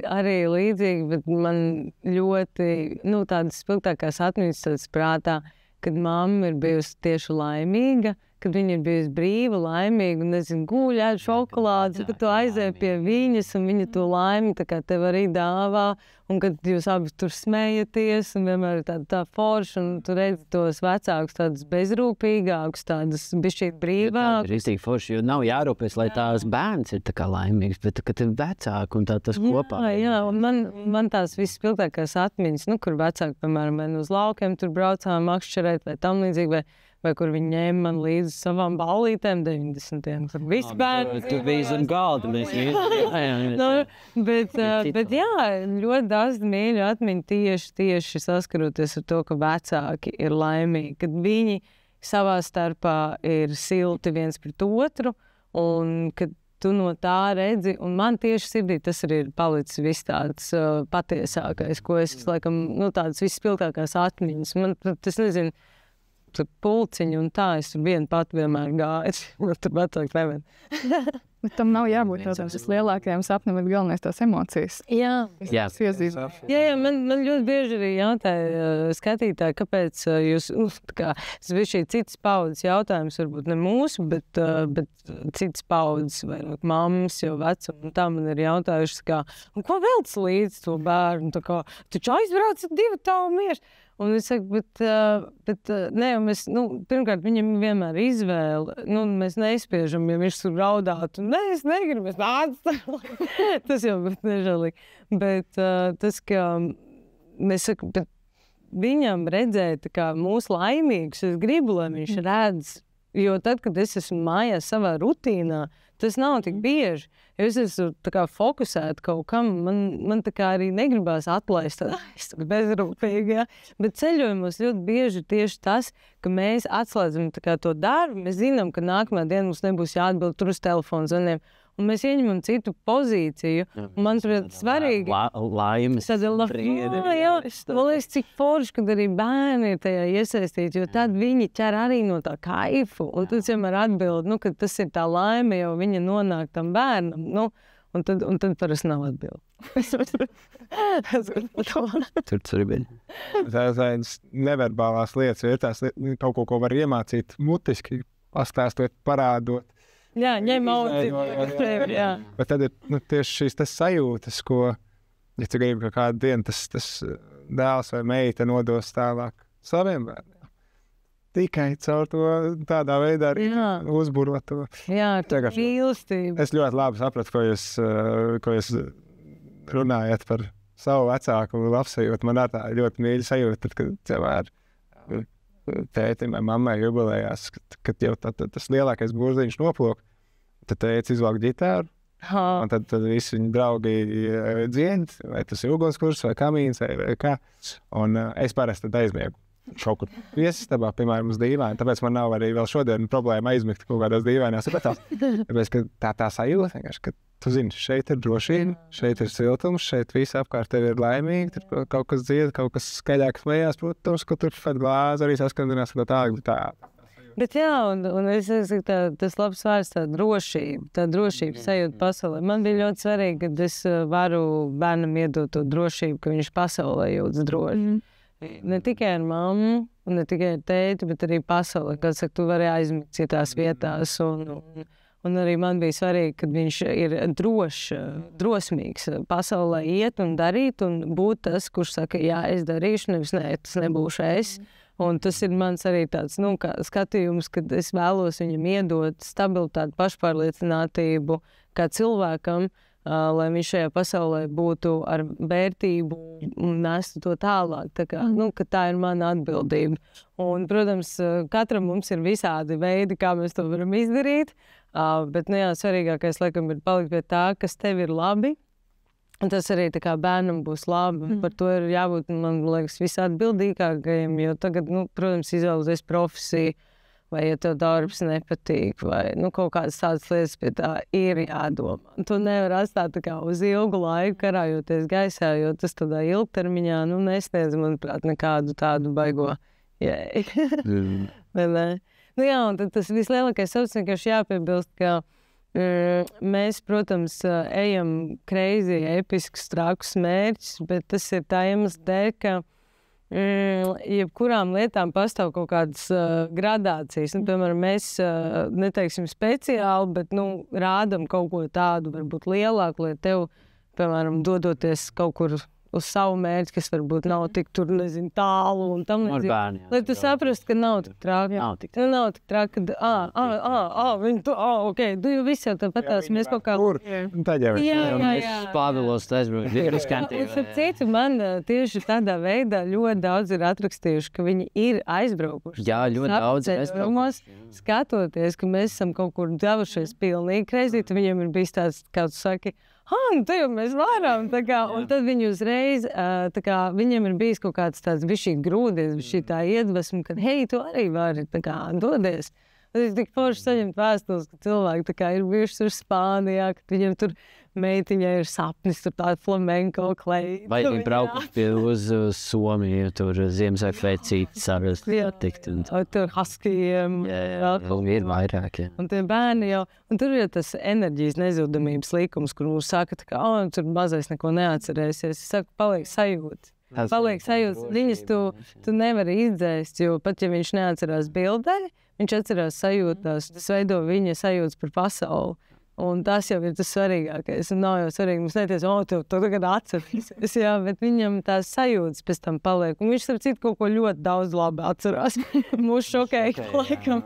A: arī līdzīgi, bet man ļoti, tādas spilgtākās atmiņas tāds prātā, kad mamma ir bijusi tieši laimīga, kad viņa ir bijusi brīva, laimīga, un, nezinu, guļ, ēd šokolādes, kad tu aizēji pie viņas, un viņa to laimi tā kā tev arī dāvā, un kad jūs abi tur smejaties, un vienmēr ir tā forša, un tu redzi tos vecākus tādus bezrūpīgākus, tādus bišķīt brīvākus.
E: Tā ir rīstīgi forši, jo nav jārūpēs, lai tās bērns ir tā kā laimīgs, bet kad ir vecāki un tas kopā.
A: Jā, un man tās vispilgtākās atmiņas, kur vecāki, piemēram, uz laukiem tur braucām makšķerēt vai tam līdzīgi, vai kur viņi ņēma man līdzi savām ballītēm 90. Tur viss bērns.
E: Tu biji zem galda.
A: Bet jā, ļoti daudz mīļu atmiņu tieši saskaroties ar to, ka vecāki ir laimīgi, kad viņi savā starpā ir silti viens pret otru, un kad tu no tā redzi, un man tieši sirdī tas arī ir palicis viss tāds patiesākais, ko es, laikam, tādas vispilgtākās atmiņas. Man tas, nezinu, pulciņu un tā, es vienu pat vienmēr gāju, tur vecāki nevar.
C: Bet tam nav jābūt tādām lielākajām sapniem, bet galvenais tās emocijas.
A: Jā. Man ļoti bieži arī jautāja skatītāji, kāpēc jūs, tas bija šī citas paudzes jautājums, varbūt ne mūsu, bet citas paudzes, vairāk mammas jau vecuma, un tā man ir jautājušas, ko velc līdz to bērnu, taču aizbrauc 2 tavu mieru. Un es saku, bet nē, mēs, pirmkārt, viņam vienmēr izvēle, mēs nespiežam, ja viņš tur raudātu, nē, es negribu, es nācu, tas jau būtu nežēlīgi, bet tas, ka mēs saku, bet viņam redzēt, kā mūsu laimīgus, es gribu, lai viņš redz, jo tad, kad es esmu mājās savā rutīnā, tas nav tik bieži. Jo es esmu tā kā fokusēta kaut kam, man tā kā arī negribās atlaist, es tā bezrūpīgi, bet ceļojumos ļoti bieži tieši tas, ka mēs atslēdzam tā kā to darbu, mēs zinām, ka nākamā diena mums nebūs jāatbild tur uz telefonu zvaniem, un mēs ieņemam citu pozīciju, un man tur svarīgi.
E: Laimes.
A: Man liekas, cik forši, kad arī bērni ir tajā iesaistīti, jo tad viņi ķer arī no tā kaifu, un tu vienmēr atbild, ka tas ir tā laime, jo viņa nonāk tam bērnam, Un tad parasti nav atbildi.
E: Tur bija.
D: Tās neverbālās lietas ir tās kaut ko var iemācīt mutiski, pastāstot, parādot.
A: Jā, ņem auci. Jā.
D: Bet tad ir tieši šīs tas sajūtas, ko, ja tu gribi, ka kādu dienu tas dēls vai meita nodos tālāk saviem bērniem. Tikai caur to tādā veidā arī uzburot to.
A: Jā, tā mīlestība.
D: Es ļoti labi sapratu, ko jūs runājat par savu vecāku labsajūtu. Man tā ļoti mīļa sajūta, tad, kad cilvēki tētim vai mammai jubilējās, kad jau tas lielākais burziņš noplok, tad tētis izvelk ģitāru, un tad visi viņi draugi dzied, vai tas ir ugunskurs, vai kamīns, vai kā. Un es parasti tad aizmiegu kaut kur viesistabā, piemēram, uz dīvaini, tāpēc man nav arī vēl šodien problēma aizmigt kaut kādās dīvainās vietās. Tāpēc, ka tā sajūta, ka tu zini, šeit ir drošība, šeit ir siltums, šeit viss apkārt tev ir laimīgi, tur kaut kas dzied, kaut kas skaļāk smējās, protams, ka tur fed glāzi arī saskandinās, ka tā.
A: Bet jā, un es saku, tas labs vārds, tā drošība sajūta pasaulē. Man bija ļoti svarīgi, ka es varu bērnam iedot to drošību, ka viņš pasaulē jūtas droši. Ne tikai ar mammu, ne tikai ar tēti, bet arī pasaulē. Kad saka, tu vari aizmigt citās vietās. Un arī man bija svarīgi, kad viņš ir drosmīgs pasaulē iet un darīt un būt tas, kurš saka, jā, es darīšu, nevis nē, tas nebūšu es. Un tas ir mans arī tāds, kā skatījums, kad es vēlos viņam iedot stabilitāti, pašpārliecinātību kā cilvēkam, lai viņš šajā pasaulē būtu ar vērtību un nestu to tālāk. Tā kā, ka tā ir mana atbildība. Un, protams, katram mums ir visādi veidi, kā mēs to varam izdarīt, bet, svarīgākais, laikam, ir palikt pie tā, kas tev ir labi, un tas arī tā kā bērnam būs labi. Par to ir jābūt, man liekas, visatbildīgākajiem, jo tagad, protams, izvēloties profesiju, vai ja tev darbs nepatīk, vai kaut kādas tādas lietas pie tā ir jādomā. Tu nevar atstāt tā kā uz ilgu laiku karājoties gaisā, jo tas tādā ilgtermiņā nesniedz, manuprāt, nekādu tādu baigo jēgu. Jā, un tad tas vislielākais savs vienkārši jāpiebilst, ka mēs, protams, ejam crazy, episkus, trakus mērķus, bet tas ir tā iemesla dēļ, ka jebkurām lietām pastāv kaut kādas gradācijas. Piemēram, mēs neteiksim speciāli, bet rādam kaut ko tādu, varbūt lielāku, lai tev, piemēram, dodoties kaut kur uz savu mērķi, kas varbūt nav tik tur, nezinu, tālu un tam līdzīgi. Lai tu saprastu, ka nav tik traki. Nav tik traki, ka viņi tu, jo visi jau tāpatās, mēs kaut kā...
D: Kur? Tā jau ir.
E: Jā. Pāvilos aizbraukt.
A: Un citu, man tieši tādā veidā ļoti daudz ir atrakstījuši, ka viņi ir aizbraukuši.
E: Jā, ļoti daudz ir aizbraukuši.
A: Skatoties, ka mēs esam kaut kur devušies pilnīgi crazy, tad viņiem ir bijis tāds, kā tu saki, te jau mēs varam, un tad viņi uzreiz, viņiem ir bijis kaut kāds tāds bišķīt grūdies, bišķīt tā iedvesma, ka, hei, tu arī vari, dodies. Es tik forši saņemt vēstules, ka cilvēki ir bijuši tur Spānijā, ka viņiem tur meitiņai ir sapnis, tur tāda flamenko kleita.
E: Vai viņi braukuši uz Somiju, tur Ziemassvētku veicīti sarast.
A: Tur haskijiem.
E: Jā, ir vairāk, jā.
A: Un tie bērni jau, un tur ir tas enerģijas nezudamības likums, kur mums saka, ka, tur mazais neko neatcerēsies. Es saku, paliek sajūta. Viņas tu nevari izdzēst, jo pat ja viņš neatcerās bildē, viņš atcerās sajūtās, tas veido viņa sajūtas par pasauli. Un tas jau ir tas svarīgākais. Un nav jau svarīgi, mums neteica, tu tagad atceries. Jā, bet viņam tās sajūtas pēc tam paliek. Un viņš, starp citu, kaut ko ļoti daudz labi atcerās. Mūs šokēja, laikam.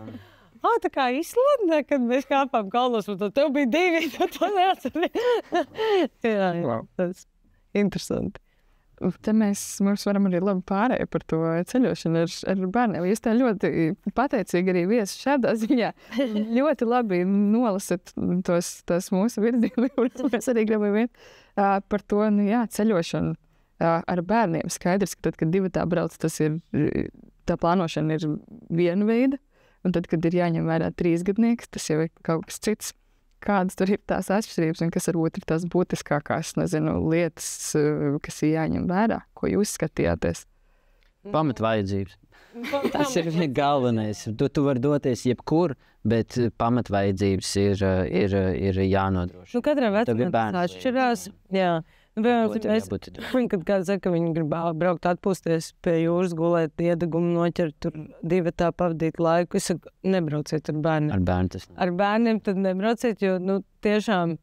A: Tā kā Islandē, kad mēs kāpām kalnos, un tad tev bija 2, tad to neatceries. Jā, tas ir interesanti.
C: Te mēs varam arī labi pārēju par to ceļošanu ar bērniem. Jūs tā ļoti pateicīgi arī viesi šādā ziņā. Ļoti labi nolasat tos mūsu virzījumus. Mēs arī gribam iet par to, ceļošanu ar bērniem. Skaidrs, ka tad, kad 2 tā brauc, tā plānošana ir viena veida. Un tad, kad ir jāņem vērā 3 gadnieks, tas jau ir kaut kas cits. Kādas tur ir tās atšķirības un kas varbūt ir tās būtiskākās, lietas, kas ir jāņem vērā, ko jūs skatījāties?
E: Pamatvajadzības. Tas ir galvenais. Tu vari doties jebkur, bet pamatvajadzības ir jānodrošina.
A: Nu, katram
E: Tev ir
A: vecumam
E: bērns
A: tas atšķirās. Jā. Nu, piemēram, kad kāds saka, ka viņi grib braukt atpūsties pie jūras, gulēt, iedegumu noķert, tur divatā pavadīt laiku. Es saku, nebrauciet ar bērniem.
E: Ar bērnu tas.
A: Ar bērniem tad nebrauciet, jo, nu, tiešām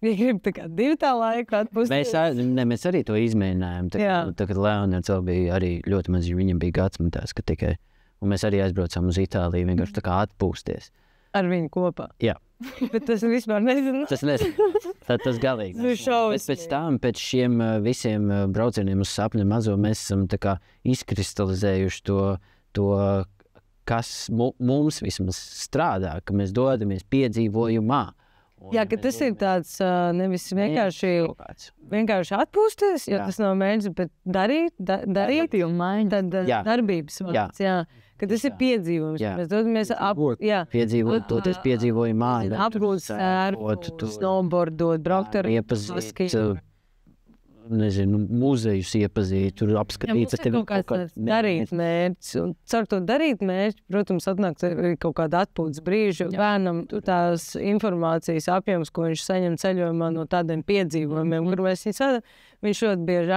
A: viņi grib tā kā divatā laiku atpūsties.
E: Mēs arī to izmēģinājām. Kad Leonards vēl bija arī ļoti maz, viņam bija gadsmetās, ka tikai. Un mēs arī aizbraucām uz Itāliju, vienkārši tā kā atpūsties.
A: Ar viņu kopā.
E: Jā.
A: Bet tas vispār nezinu.
E: Tas galīgi. Bet pēc tam, pēc šiem visiem braucieniem uz sapņu mazo, mēs esam tā kā izkristalizējuši to kas mums vismaz strādā, ka mēs dodamies piedzīvojumā.
A: Jā, ka tas ir tāds nevis vienkārši atpūsties, jo tas nav mēģinājums, bet darīt tad darbības vārds. Jā. Ka tas ir piedzīvojums. Mēs dodamies
E: doties piedzīvojumā.
A: Apgūt sērpu, snowboardot, braukt ar
E: iepazīt, nezinu, muzejus iepazīt, tur apskatīt.
A: Tas ir kaut kāds darīt mērķis. Un caur to darīt mērķi, protams, atnāk arī kaut kāda atpūtas brīža. Bērnam tās informācijas apjoms, ko viņš saņem ceļojumā no tādiem piedzīvojumiem, kur mēs viņu sadām, viņš ļoti bieži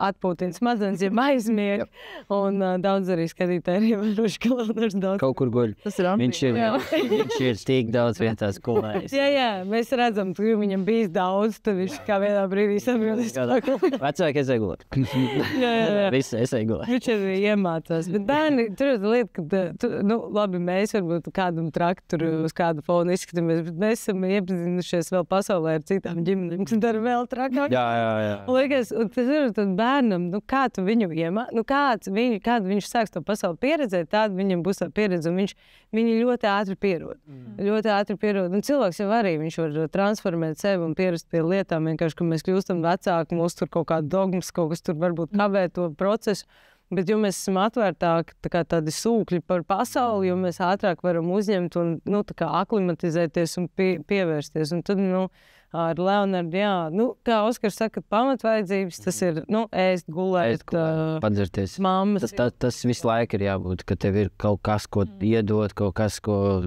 A: atpūtina smadzenes, ja aizmieg. Un daudz arī skatītāji ir ievērojuši, ka Leonards daudz.
E: Kaut kur guļ.
A: Tas ir ambīgi.
E: Viņš ir tik daudz vietās gulējis.
A: Jā, mēs redzam, ka viņam bijis daudz, tad viņš kā vienā brīdī saprotīs.
E: Vecāki es eju gulēt.
A: Jā.
E: Visi es eju gulēt.
A: Viņš arī iemācās. Bet bērni, tur ir lieta, ka, labi, mēs varbūt kādam traktoru uz kādu fonu izskatāmies, bet mēs esam iepazinušies vēl pasaulē ar citām ģimenēm, kas dara vēl trakāk.
E: Jā.
A: Un liekas, tas ir tad bērnam, kā tu viņu kādu viņš sāks to pasauli pieredzēt, tāda viņam būs tā pieredze, un viņi ļoti ātri pierod. Ļoti ātri pierod. Un cilvēks jau arī, viņš var transformēt sevi un pierast pie lietām, vienkārši, ka mēs kļūstam vecāki, mums tur kaut kāda dogmas, kaut kas tur varbūt kavē to procesu. Bet jo mēs esam atvērtāki, tādi sūkļi par pasauli, jo mēs ātrāk varam uzņemt un aklimatizēties un pievērsties. Un tad, ar Leonardu, kā Oskars saka, pamatvajadzības, tas ir, ēst, gulēt,
E: padzerties.
A: Mammas.
E: Tas visu laiku ir jābūt, ka tev ir kaut kas, ko iedot, kaut kas, ko,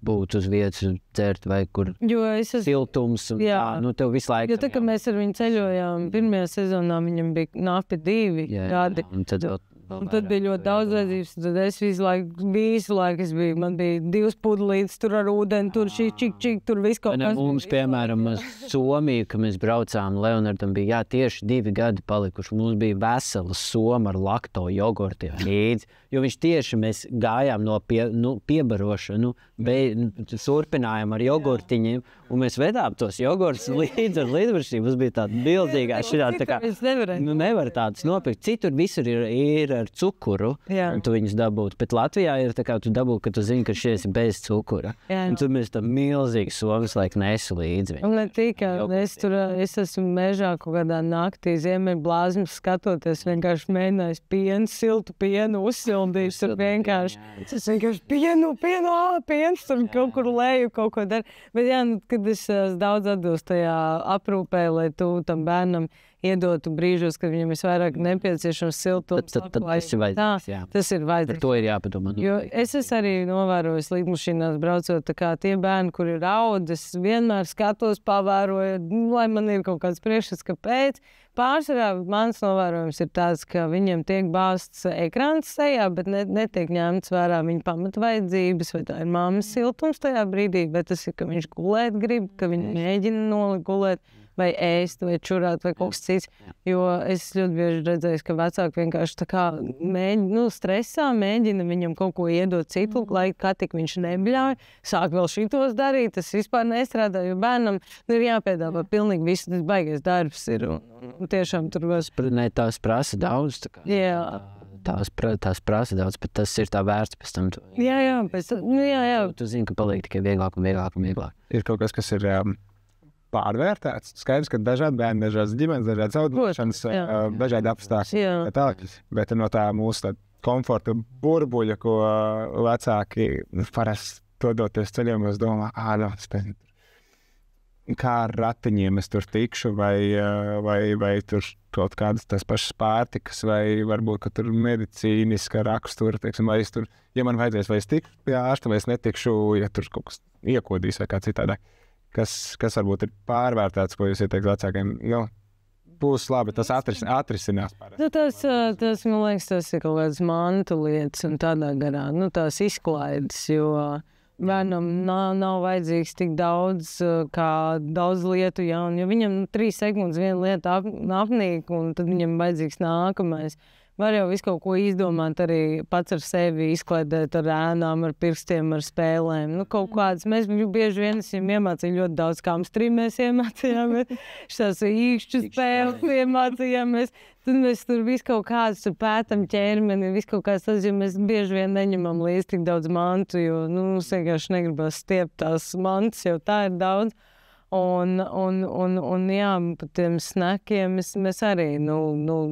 E: būt uz vietas, dzert vai kur siltums. Un tev visu laiku.
A: Jo kad mēs ar viņu ceļojām, pirmajā sezonā viņam bija nāpi 2 gadi. Un tad bija ļoti daudz vajadzības, tad es visu laiku man bija 2 pudelītes tur ar ūdeni, tur čik, tur viss kaut kas.
E: Mums, piemēram, Somiju, kad mēs braucām, Leonardam bija, tieši 2 gadi palikuši, mums bija vesela soma ar lakto jogurtiem līdzi, jo viņš tieši mēs gājām no piebarošanu, turpinājām ar jogurtiņiem, un mēs vedām tos jogurtus līdzi ar lidmašīnu, mums bija tāda bildīgā, nevar tādas nopirkt, citur visur ir ar cukuru, un tu viņus dabūtu. Bet Latvijā ir tā kā tu dabūtu, ka tu zini, ka šis ir bez cukura. Un tur mēs tam milzīgi somas laiku nesu līdzi.
A: Un ne tikai, es esmu mežā kaut kādā naktī ziemeļblāzmas skatoties, vienkārši mēģinājis pienu, siltu pienu, uzsildījis tur vienkārši. Es vienkārši piens, tur kaut kur leju, kaut ko dar. Bet kad es daudz atbilstu tajā aprūpē, lai tu tam bērnam iedotu brīžos, kad viņam visvairāk nepieciešams siltums.
E: Tas ir vajadzīgs.
A: Tas ir vajadzīgs.
E: Par to ir jāpadomā.
A: Jo es arī novērojis lidmašīnās braucot, tā kā tie bērni, kur ir raud, es vienmēr skatos, pavēroju, lai man ir kaut kāds priekšstats, kāpēc. Pārsvarā mans novērojums ir tāds, ka viņiem tiek bāzts ekrāns sejā, bet netiek ņemts vērā viņa pamatvajadzības, vai tā ir mammas siltums tajā brīdī, bet tas ir, ka viņš gulēt grib, ka viņi mēģina nolikt gulēt, vai ēst, vai čurāt, vai kaut kas cits. Jo es ļoti bieži redzēju, ka vecāki vienkārši tā kā stresā mēģina viņam kaut ko iedot citu, lai kā tik viņš nebļauj, sāk vēl šitos darīt, tas vispār nestrādā, jo bērnam ir jāpiedāvā pilnīgi viss, tas baigais darbs ir. Un tiešām tur vēl...
E: Tās prasa daudz.
A: Jā.
E: Tās prasa daudz, bet tas ir tā vērts pēc tam.
A: Jā.
E: Tu zini, ka paliek tikai vieglāk un vieglāk.
D: Ir kaut kas ir pārvērtēts. Skaidrs, ka dažādi bērni, dažādas ģimenes, dažādas audināšanas, dažādi apstākļi. Bet no tā mūsu komforta burbuļa, ko vecāki parasti dodoties ceļojumos domā, kā ar ratiņiem es tur tikšu, vai tur kaut kādas tās pašas pārtikas, vai varbūt, ka tur medicīniska rakstura, teiksim, vai es tur, ja man vajadzēs, vai es tikšu pie ārsta, vai es netikšu, ja tur kaut kas iekodīs vai kā citādāk. Kas varbūt ir pārvērtēts, ko jūs ieteikt vecākiem, būs labi, tas atrisinās.
A: Tas, man liekas, tas ir kaut kāds mantu lietas un tādā garā, tās izklaides, jo bērnam nav vajadzīgs tik daudz, kā daudz lietu jaunu, jo viņam 3 sekundes viena lieta apnīk, un tad viņam vajadzīgs nākamais. Var jau visu kaut ko izdomāt arī pats ar sevi, izklaidēt ar ēnām, ar pirkstiem, ar spēlēm. Kaut kādas, mēs bieži vien esam iemācījuši ļoti daudz kamstrī, mēs iemācījāmies, šās īkšķu spēles iemācījāmies. Tad mēs tur visu kaut kādas pētam ķermeni, visu kaut kādas tas, jo mēs bieži vien neņemam līdz tik daudz mantu, jo, mums vienkārši negribas stiept tās mantas, jo tā ir daudz. Un jā, par tiem snakiem mēs arī,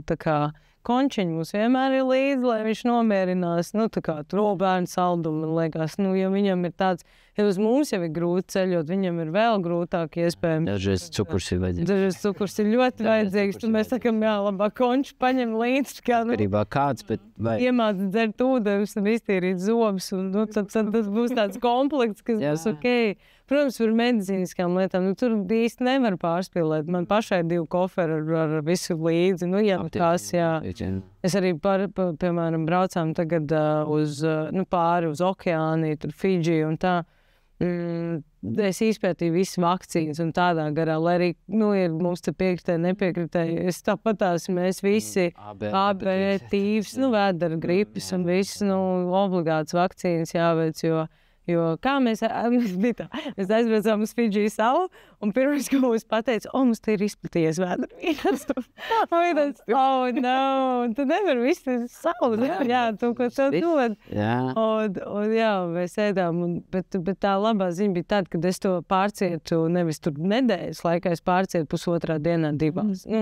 A: tā kā, končiņi mums vienmēr ir līdzi, lai viņš nomierinās, tā kā trobērnu saldumu, man liekas, jo viņam ir tāds, ja uz mums jau ir grūti ceļot, viņam ir vēl grūtāk iespējams.
E: Dažreiz cukurs ir vajadzīgs.
A: Dažreiz cukurs ir ļoti vajadzīgs, tad mēs sakam, jā, labāk konču paņem līdzi, kā,
E: Garībā kāds, bet vai...
A: iemāc dzert ūdenes un iztīrīt zobus, un tad tas būs tāds komplekts, kas būs ok. Protams, par medicīniskām lietām, tur īsti nevar pārspīlēt. Man pašai 2 koferi ar visu līdzi, kas, jā. Es arī, piemēram, braucām tagad pāri uz okeāni, tur Fidži un tā. Es izpētīju visas vakcīnas un tādā garā, lai arī, ir mums te piekritēji, nepiekritēji. Es tāpatās, mēs visi AB, tīvs, vēdera gripes un viss, obligāts vakcīnas jāveic, jo kā mēs aizbraucām uz Fidži salu, un pirmais, ko mums pateica, mums te ir izplatījies vēdera vīrus. Tu nevar visu salu, tu ko tev dod. Mēs ēdām, bet tā labā ziņa bija tāda, kad es to pārcietu nevis tur nedēļas laikā, es pārcietu pusotrā dienā 2.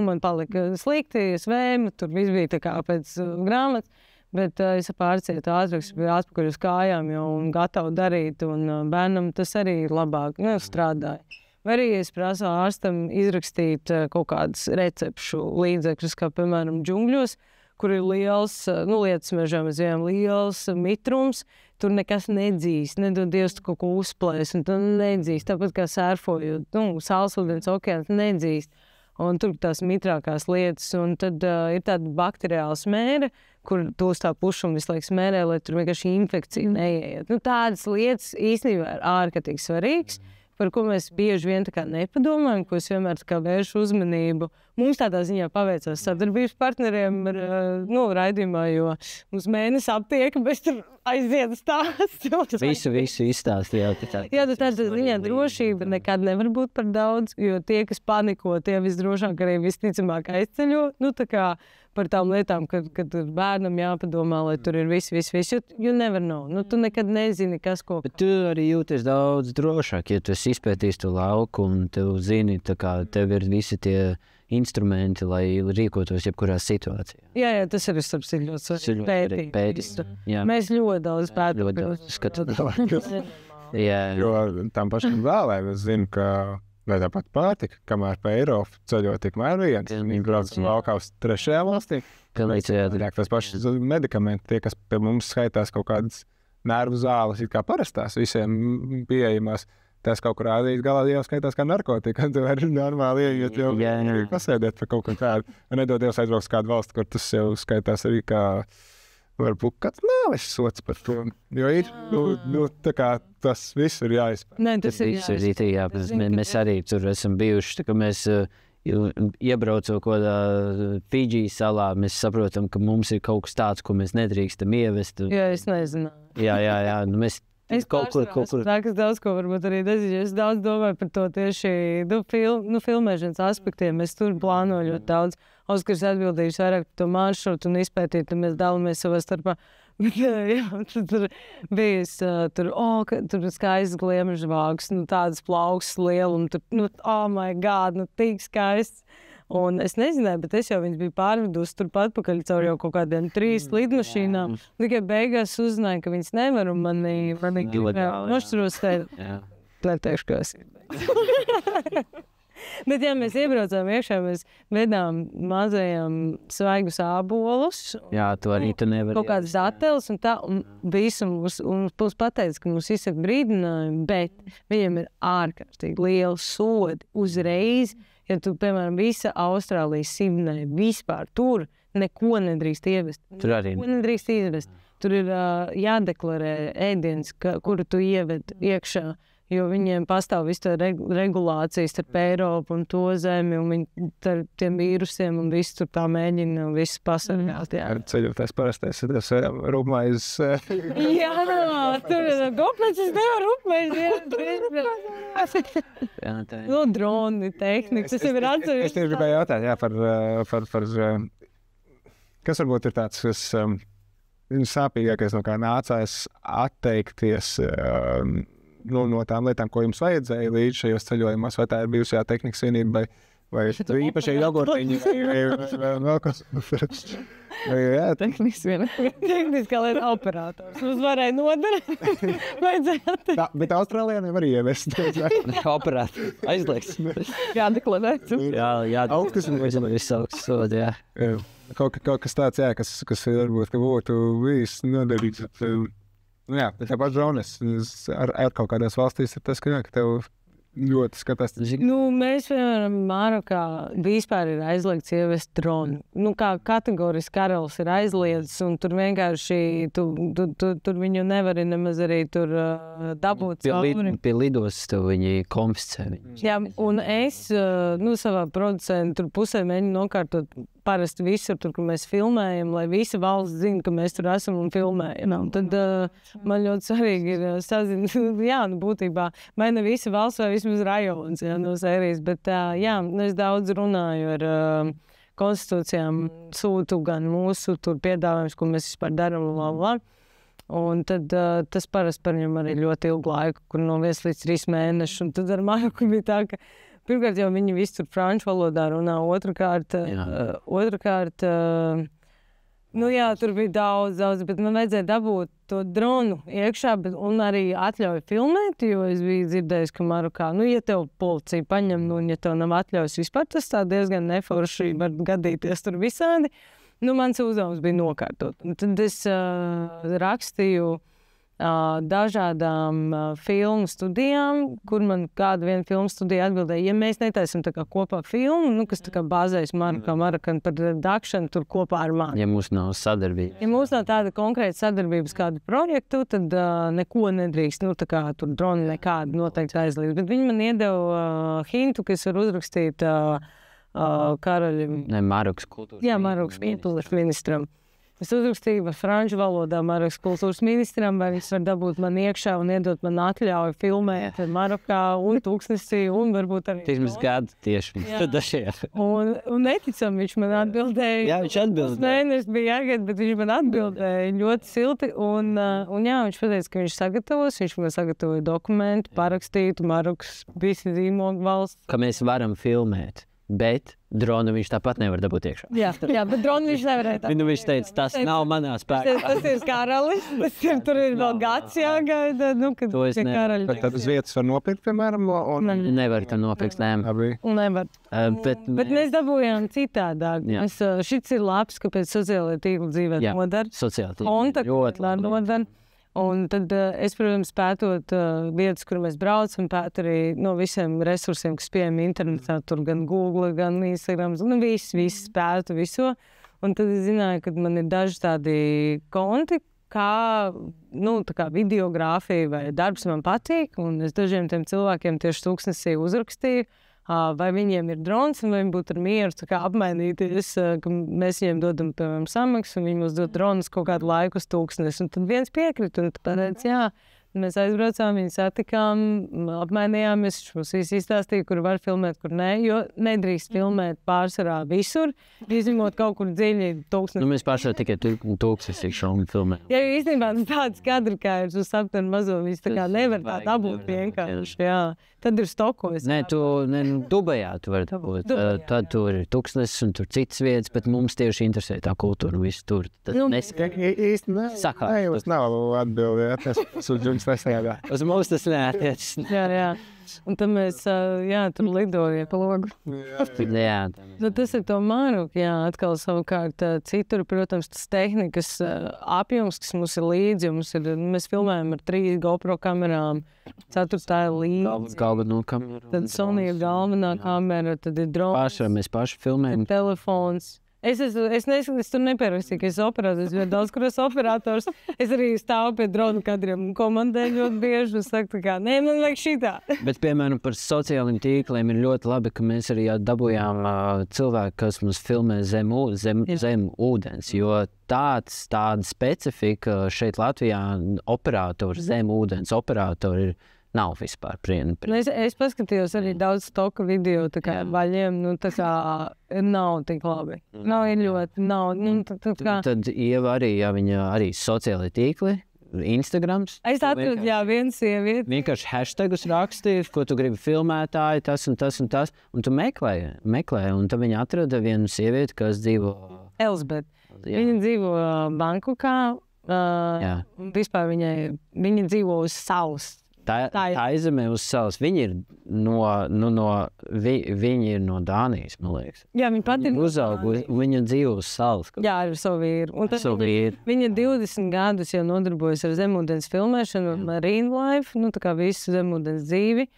A: Man palika slikti, es vēmu, tur viss bija tā kā pēc grāmatas. Bet es pārcietu ātrāk, biju atpakaļ uz kājām jau un gatavu darīt, un bērnam tas arī labāk strādāja. Vai arī es prasu ārstam izrakstīt kaut kādas recepšu līdzekļus, kā piemēram džungļos, kur ir liels, lietas mežā mēs ejam, liels mitrums, tur nekas nedzīs, nedod Dievs tu kaut ko uzplēs, un tu nedzīs, tāpat kā sērfojot, saulesūdens okeāns nedzīs. Un tur tās mitrākās lietas, un tad ir tāda bakteriāla smēra, kur tu uz tā pušumu visu laiku smērē, lai tur vienkārši infekcija neieiet. Tādas lietas īstenībā ir ārkārtīgi svarīgas, par ko mēs bieži vien tā kā nepadomājam, ko es vienmēr tā kā vēršu uzmanību. Mums tādā ziņā paveicās sadarbības partneriem ar raidījumā, jo mums mēnesi aptiek, bet tur aiziet stāsts.
E: Visu izstāstījāt.
A: Jā, tādā ziņā drošība nekad nevar būt par daudz, jo tie, kas paniko, tie visdrošāk arī visticamāk aizceļo. Tā kā par tām lietām, kad bērnam jāpadomā, lai tur ir viss, jo nevar nav. Tu nekad nezini, kas ko.
E: Bet tu arī jūties daudz drošāk, ja tu esi izpētījis to lauku un tev zini, tā kā tev ir visi tie instrumenti, lai rīkotos jebkurā situācijā.
A: Jā, tas ir ļoti pētījums. Mēs ļoti daudz pētījums.
D: Jo tam pašam vēlēm es zinu, ka vai tāpat pārtika, kamēr pa Eiropu ceļot tikmēr viens, viņi brauc uz laukā uz 3. valstī. Tas pašas medikamenti, tie, kas pie mums skaitās kaut kādas nervu zāles, it kā parastās, visiem pieejamās, tas kaut kur rādīt galā jau skaitās kā narkotika, tu vari normāli ieiet jau pasēdēt par kaut ko tādu. Nedod Dievs aizbraukt kādu valsti, kur tas jau skaitās arī kā varbūt kāds nāves sots par to, jo ir, tā kā tas viss ir jāizpēr.
A: Nē, tas ir
E: jāizpēr. Mēs arī tur esam bijuši, tā kā mēs iebraucot kādā Fidži salā, mēs saprotam, ka mums ir kaut kas tāds, ko mēs nedrīkstam ievest.
A: Jā, es nezinu.
E: Jā, mēs
A: Es kaut kur. Tā, kas daudz ko varbūt arī nezinu. Es daudz domāju par to tieši filmēšanas aspektiem. Es tur plānoju ļoti daudz. Oskars atbildījuši vairāk par to maršrutu un izpētīt, un mēs dalāmies savā starpā. Bet, tur bija tur skaists gliemežvāks, tādas plaukstas lielums, tur, oh my God, tik skaists. Un es nezināju, bet es jau viņus biju pārvedusi turpat pakaļ caur jau kaut kādiem 3 lidmašīnām. Tikai beigās uzzināju, ka viņas nevar, un mani nošķiros te. Neteikšu, ka es Bet, ja mēs iebraucām iekšā, mēs vedām mazajām svaigus ābolus.
E: Jā, to arī tu nevari.
A: Kaut kādas dateles un tā, un visu mums pateica, ka mums izsaka brīdinājumi, bet viņiem ir ārkārtīgi liela sodi uzreiz. Ja tu, piemēram, visa Austrālijas Sidnē vispār tur neko nedrīkst ievest.
E: Tur arī
A: neko nedrīkst ievest. Tur ir jādeklarē ēdiens, kuru tu ieved iekšā. Jo viņiem pastāv visu regulācijas starp Eiropu un to zemi, un viņi ar tiem vīrusiem un visu tur tā mēģina un visu pasargāt.
D: Ar ceļotājs parastais, tas rūpmais.
A: Jā, tur ir goplēcis, nevar rūpmais. No droni, tehnikas, tas jau ir atsevišķi.
D: Es tieši gribēju jautāt, jā, par kas varbūt ir tāds, kas sāpīgākais, no kā nācās atteikties no tām lietām, ko jums vajadzēja līdz šajos ceļojumos, vai tā ir bijusi tehnikas vienība, vai īpašie jogurtiņi, vai vēl kas.
C: Tehnikas vienība.
A: Tehniskā lieta operators. Mums varēja nodarīt. Vajadzētu.
D: Bet Austrālijā nevar ievest.
E: Operātori aizliegts.
C: Jādeklarē.
E: Jā,
D: augstismu
E: visaugs sodi, jā.
D: Kaut kas tāds, jā, kas varbūt, ka būtu bijis nodarīts. Jā, tāpat drones ar kaut kādās valstīs ir tas, ka tev ļoti skatās.
A: Mēs, piemēram, Marokā vispār ir aizliegts ievest dronu. Kā kategoriski karalis ir aizliegts, un tur vienkārši tur viņu nevari nemaz arī tur dabūt cauri.
E: Pie lidostas tev viņi konfiscē.
A: Jā, un es savā producentu pusē mēģinu nokārtot parasti visur, tur, kur mēs filmējam, lai visa valsts zina, ka mēs tur esam un filmējam. Un tad man ļoti svarīgi ir sazināt, būtībā, vai ne visa valsts, vai vismaz rajons no sērijas, bet es daudz runāju ar konstitūcijām, sūtu gan mūsu tur piedāvājums, ko mēs vispār darām, un tad tas parasti par viņam arī ļoti ilgu laiku, kur no 1 līdz 3 mēneši, un tad ar Maroku bija tā, ka pirmkārt jau viņi visi tur franču valodā runā, otrkārt, tur bija daudz, bet man vajadzēja dabūt to dronu iekšā, un arī atļauju filmēt, jo es biju dzirdējis, ka Marokā, ja tev policija paņem, un ja tev nav atļaujas vispār, tas tā diezgan neforši var gadīties tur visādi. Mans uzdevums bija nokārtot. Un tad es rakstīju dažādām filmu studijām, kur man kāda viena filmu studija atbildēja, ja mēs netaisim tā kā kopā filmu, kas tā kā bāzējas Marokā par redakšanu tur kopā ar mani.
E: Ja mums nav sadarbības.
A: Ja mums nav tāda konkrēta sadarbības kādu projektu, tad neko nedrīkst, tā kā tur droni nekādi noteikti aizliegt. Bet viņi man iedeva hintu, kas var uzrakstīt karaļim.
E: Marokas kultūras.
A: Jā, Marokas kultūras ministram. Es uzrakstīju franču valodā Marokas kultūras ministram, vai viņš var dabūt man iekšā un iedot man atļauju filmēt Marokā un tūkstnesī un varbūt arī.
E: Tīsmas gadu tieši.
A: Un neticam, viņš man atbildēja.
E: Jā, viņš atbildēja.
A: Mēnesis bija jāgaida, bet viņš man atbildēja ļoti silti. Un viņš pateica, ka viņš sagatavos, viņš man sagatavoja dokumentu, parakstītu Marokas visi zīmogu valsts.
E: Ka mēs varam filmēt. Bet dronu viņš tāpat nevar dabūt iekšā.
A: Jā, bet dronu viņš nevarēja.
E: Viņš teica, tas nav manā spēkā.
A: Tas ir karalis, tur ir vēl gads jāgaida.
E: To es nevaru.
D: Tad uz vietas var nopirkt, piemēram, un...
E: Nevar to nopirkt,
A: Nevar. Bet mēs dabūjām citādāk. Šits ir labs, kāpēc sociālajā tīkla dzīvē nodara.
E: Sociālajā tīkla ļoti
A: nodara. Un tad es, protams, pētot vietas, kur mēs braucam, pēt arī no visiem resursiem, kas pieejami internetā, tur gan Google, gan Instagram, viss pētu visu. Un tad es zināju, ka man ir daži tādi konti, kā videogrāfija vai darbs man patīk, un es dažiem tiem cilvēkiem tieši tūkstnesī uzrakstīju, vai viņiem ir drons, un vai viņi būtu ar mieru apmainīties, ka mēs viņiem dodam, piemēram, samaksu, un viņi mums dod dronus kaut kādu laiku uz tūkstnesi. Un tad viens piekrita, un pateica, jā, mēs aizbraucām, viņu satikām, apmainījāmies, viņš mums visi izstāstīja, kur var filmēt, kur nē, jo nedrīkst filmēt pārsvarā visur, izņemot kaut kur dziļi tūkstnesi.
E: Mēs pašā tikai tūkstnesī šomu filmējam.
A: Jā, jo īstenībā tāds kadri, kā ir uz aptuveni mazo, visu tā kā nevar tā dabūt vienkārši, jā. Tad ir Stokos.
E: Nē, Dubajā tu vari dabūt. Tad tur ir tūkstnesis un tur citas vietas, bet mums tieši interesē tā kultūra un viss tur.
D: Īsti nav atbildi, tas uz jums nesajādā.
E: Uz mums tas neatiecas.
A: Jā. Un tad mēs, tur lidojam pa logu.
E: Jā,
A: Nu, tas ir to Māruku, atkal savukārt citur, protams, tas tehnikas apjoms, kas mums ir līdzi, mēs filmējam ar 3 GoPro kamerām, 4 ir līdzi.
E: galveno kameru.
A: Tad Sony ir galvenā kamera, tad ir drons,
E: Mēs paši filmējam.
A: telefons. Es tur nepierakstīju, ka es operators, jo daudz, kur es operators, es arī stāvu pie drona kadriem un komandēju ļoti bieži, un saku, kā, nē, man vajag šitā.
E: Bet, piemēram, par sociālajiem tīkliem ir ļoti labi, ka mēs arī dabūjām cilvēku, kas mums filmē zem ūdens, jo tāda specifika šeit Latvijā zem ūdens operatori ir. Nav vispār prienu.
A: Es paskatījos arī daudz stoka video, tā kā vaļiem, tā kā nav tik labi. Nav ļoti,
E: Tad Ieva arī, viņa arī sociālai tīkli, Instagrams.
A: Es atradu, viena sieviete.
E: Vienkārši hashtagus rakstīju, ko tu gribi filmētāji, tas un tas un tas, un tu meklē, un tad viņa atrada vienu sievieti, kas dzīvo...
A: Elzbet. Viņa dzīvo Bankokā, vispār viņa dzīvo uz salas.
E: Tā aizemē uz salas. Viņi ir viņi ir no Dānijas, man liekas.
A: Jā, viņa pati ir
E: uzaugusi, viņa dzīvo uz salas.
A: Jā, ar savu vīru. Un viņa 20 gadus jau nodarbojas ar zemūdens filmēšanu, marine life, tā kā visu zemūdens dzīvi.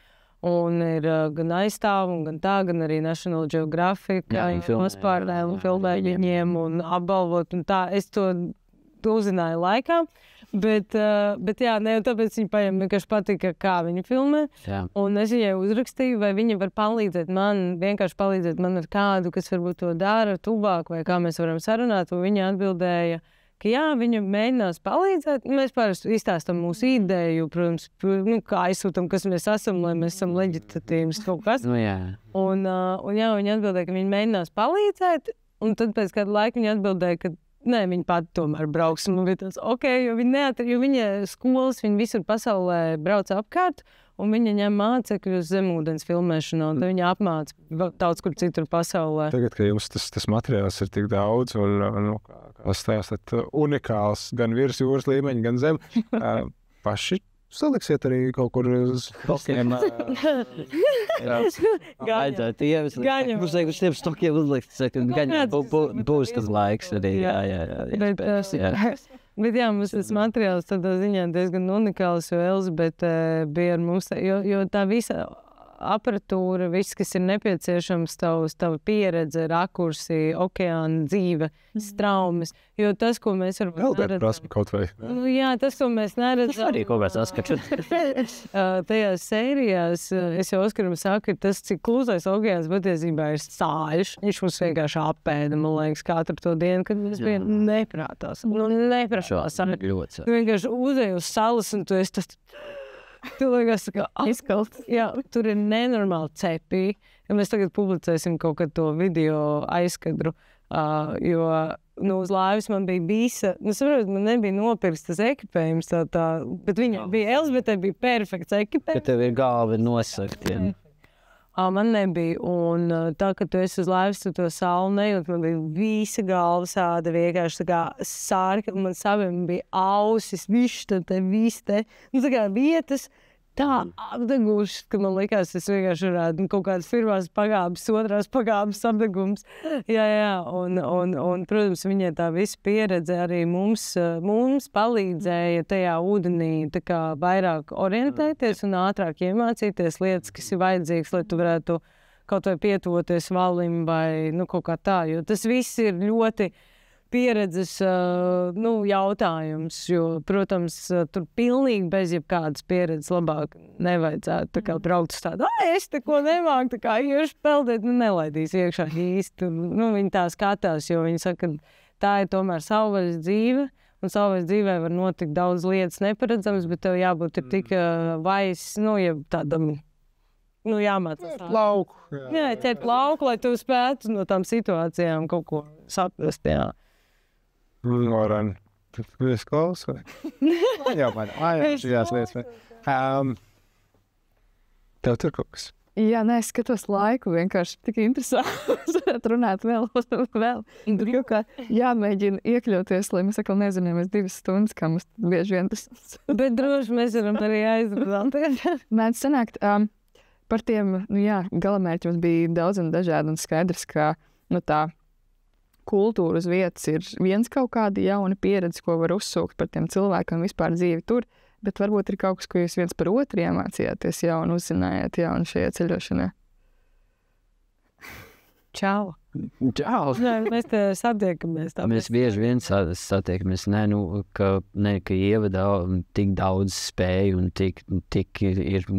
A: Un ir gan aizstāv, gan arī National Geographic, nospārnē un filmē viņiem un apbalvot. Un tā, es to uzzināju laikā. Bet tāpēc viņa vienkārši patika, kā viņa filmē.
E: Jā.
A: Un es viņai uzrakstīju, vai viņa var palīdzēt man ar kādu, kas varbūt to dara tuvāk, vai kā mēs varam sarunāt. Un viņa atbildēja, ka viņa mēģinās palīdzēt. Mēs parasti izstāstam mūsu ideju, protams, kā aizsūtam, kas mēs esam, lai mēs esam leģitīvs kaut kas. Un viņa atbildēja, ka viņa mēģinās palīdzēt. Un tad pēc kāda laika viņa atbildēja, ka nē, viņa pati tomēr brauks. Man bija tas ok, jo viņa skolas, viņa visur pasaulē brauc apkārt, un viņa ņem mācekļus zemūdens filmēšanā, un viņa apmāca daudz kur citur pasaulē.
D: Tagad, ka jums tas materiāls ir tik daudz, un kā stāstat, unikāls gan virs jūras līmeņa, gan zem, paši saliksiet arī kaut kur uz stokiem.
E: Gaņam. Mums vajag uz tiem stokiem uzlikt. Būs tas laiks arī.
A: Bet mums tas materiāls tādā ziņā diezgan unikāls, jo Elzbete bija ar mums, jo tā visa aparatūra, viss, kas ir nepieciešams, tava pieredze, rakursi, okeāna dzīve, straumes. Jo tas, ko mēs varam
D: neredzam... prasmi kaut vai.
A: Tas, ko mēs neredzam...
E: Tas arī kaut kāds atskačs.
A: Tajās sērijās, es jau Oskaram saku, tas, cik klusais okeāns patiesībā ir sāļš. Viņš mums vienkārši apēda, man liekas, katru to dienu, kad mēs bijām neprātās. Neprātās. Tu vienkārši uzēji uz salas, un tu esi tas... Tu liekas, ka aizkalts. Jā, tur ir nenormāli cepī. Ja mēs tagad publicēsim kaut kad to video aizkadru, jo uz laivas man bija visa, man nebija nopirks tas ekipējums, bet viņa bija, Elzbetē bija perfekts ekipējums.
E: Ka tev ir galva nosakt, ja?
A: Man nebija, un tā, ka tu esi uz laivas, tu to salu nejūt, man bija visa galva sāda vienkārši tā kā sārka, un man saviem bija ausis, viss te, tā kā vietas, tā apdegušas, ka man likās, es vienkārši varētu kaut kādas pirmās pagābes, otrās pagābes apdegums. Un, protams, viņai tā visa pieredze arī mums palīdzēja tajā ūdenī tā kā vairāk orientēties un ātrāk iemācīties lietas, kas ir vajadzīgas, lai tu varētu kaut vai pietuvoties valim vai kaut kā tā, jo tas viss ir ļoti pieredzes jautājums, jo, protams, tur pilnīgi bez jebkādas pieredzes labāk nevajadzētu tā kā braukt uz tādu, es te ko nemāku, tā kā iešu peldēt, nelaidīs iekšā īsti. Viņi tā skatās, jo viņi saka, ka tā ir tomēr savvaļas dzīve, un savvaļas dzīvē var notikt daudz lietas neparedzams, bet tev jābūt ir tik vaiss, ja tādam, jāmācās.
D: Lauku.
A: Ķert lauku, lai tu spētu no tām situācijām kaut ko saprast, jā.
D: Oran, es klausu. Jā, šajās lietas. Tev tur kaut kas?
C: Jā, es skatos laiku, vienkārši tik interesanti runāt vēl. Tur kaut kā jāmēģina iekļauties, lai mēs atkal nezināmies 2 stundas, kā mums bieži vien tas.
A: Bet droši mēs varam arī aizrunāties.
C: Mēdz sanākt, par tiem, galamērķi mums bija daudz un dažādi, un skaidrs, ka, tā kultūra uz vietas ir viens kaut kāda jauna pieredze, ko var uzsūkt par tiem cilvēkiem vispār dzīvi tur, bet varbūt ir kaut kas, ko jūs viens par otru iemācījāties jaunu, uzzinājāt jaunu šajā ceļošanā.
A: Čau!
E: Čau!
A: Mēs te satiekamies.
E: Mēs bieži vien satiekamies, ka Ieva tik daudz spēju un tik ir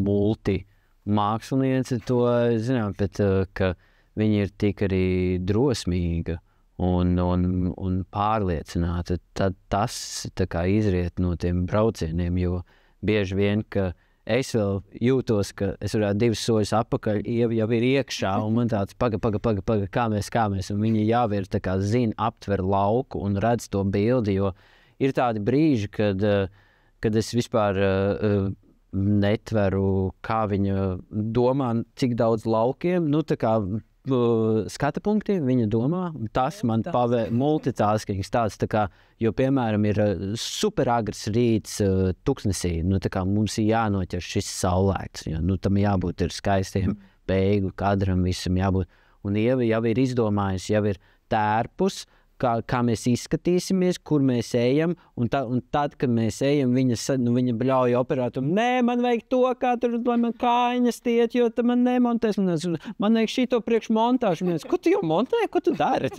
E: māksliniece to, zinām, bet ka viņa ir tik arī drosmīga un pārliecināta. Tad tas tā kā izriet no tiem braucieniem, jo bieži vien, ka es vēl jūtos, ka es varētu 2 soļus atpakaļ, Ieva jau ir iekšā, un man tāds paga, kā mēs, un viņa jau ir tā kā zina, aptver lauku un redz to bildi, jo ir tādi brīži, kad es vispār netveru, kā viņa domā, cik daudz laukiem, tā kā skata punktiem viņa domā, un tas man pavēr multitaskings tāds, tā kā, jo, piemēram, ir super agrs rīts tuksnesī, tā kā mums ir jānoķer šis saulēks, jo, tam jābūt ir skaistiem beigu kadram, visam jābūt, un Ieva jau ir izdomājusi, jau ir tērpus, kā mēs izskatīsimies, kur mēs ejam, un tad, kad mēs ejam, viņa bļauj operātu, nē, man vajag to, kā tur, lai man kājiņas tiet, jo ta man nemontēs, man vajag šito priekš montāžu, ko tu jau montē, ko tu dari?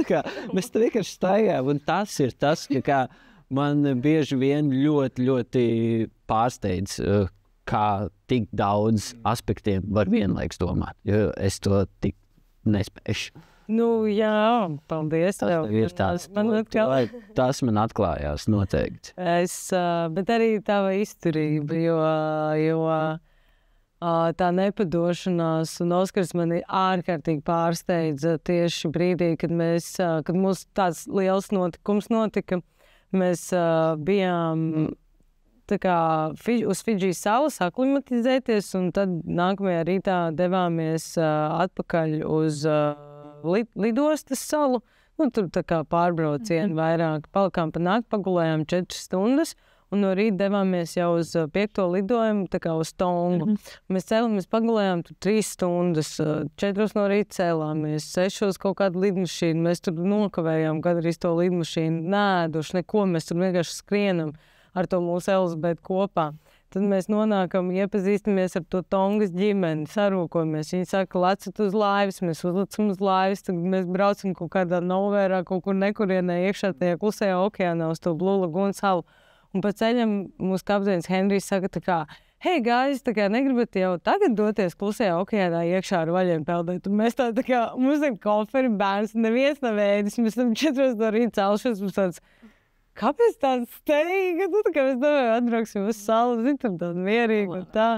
E: Mēs te vienkārši staigājam, un tas ir tas, ka man bieži vien ļoti, ļoti pārsteidz, kā tik daudz aspektiem var vienlaiks domāt, jo es to tik nespēšu.
A: Jā, paldies tev.
E: Tas man atklājās noteikti.
A: Bet arī tava izturība, jo tā nepadošanās, un Oskars mani ārkārtīgi pārsteidza tieši brīdī, kad mums tāds liels notikums notika. Mēs bijām tā kā uz Fidžijas salas aklimatizēties, un tad nākamajā rītā devāmies atpakaļ uz lidostas salu. Tur tā kā pārbraucieni vairāk. Palikām pa nakti, pagulējām 4 stundas, un no rīta devāmies jau uz 5. lidojumu, tā kā uz Tongu. Mēs pagulējām tur 3 stundas, 4 no rīta cēlāmies, 6 kaut kādu lidmašīnu. Mēs tur nokavējām gandrīz to lidmašīnu, nēduši neko, mēs tur vienkārši skrienam ar to mūsu Elizabeti kopā. Tad mēs nonākam, iepazīstamies ar to Tongas ģimeni, sarūkojamies. Viņi saka, lecat uz laivas, mēs uzlicam uz laivas, tad mēs braucam kaut kādā novērā, kaut kur nekurienē iekšā tajā klusajā okeānā uz to Blue Lagoon salu. Un pa ceļam mūsu kapteinis Henrijs saka tā kā, hei, guys, tā kā negribat jau tagad doties klusajā okeānā iekšā ar vaļiem peldēt. Un mēs tā kā, mums ir koferi, bērns, neviens nav ēdis, mēs tam 4 no rīta celšies, mums tāds, kāpēc tāds steiga? Tā kā mēs domājam, atbrauksim uz salu, tur tāda mierīga un tā.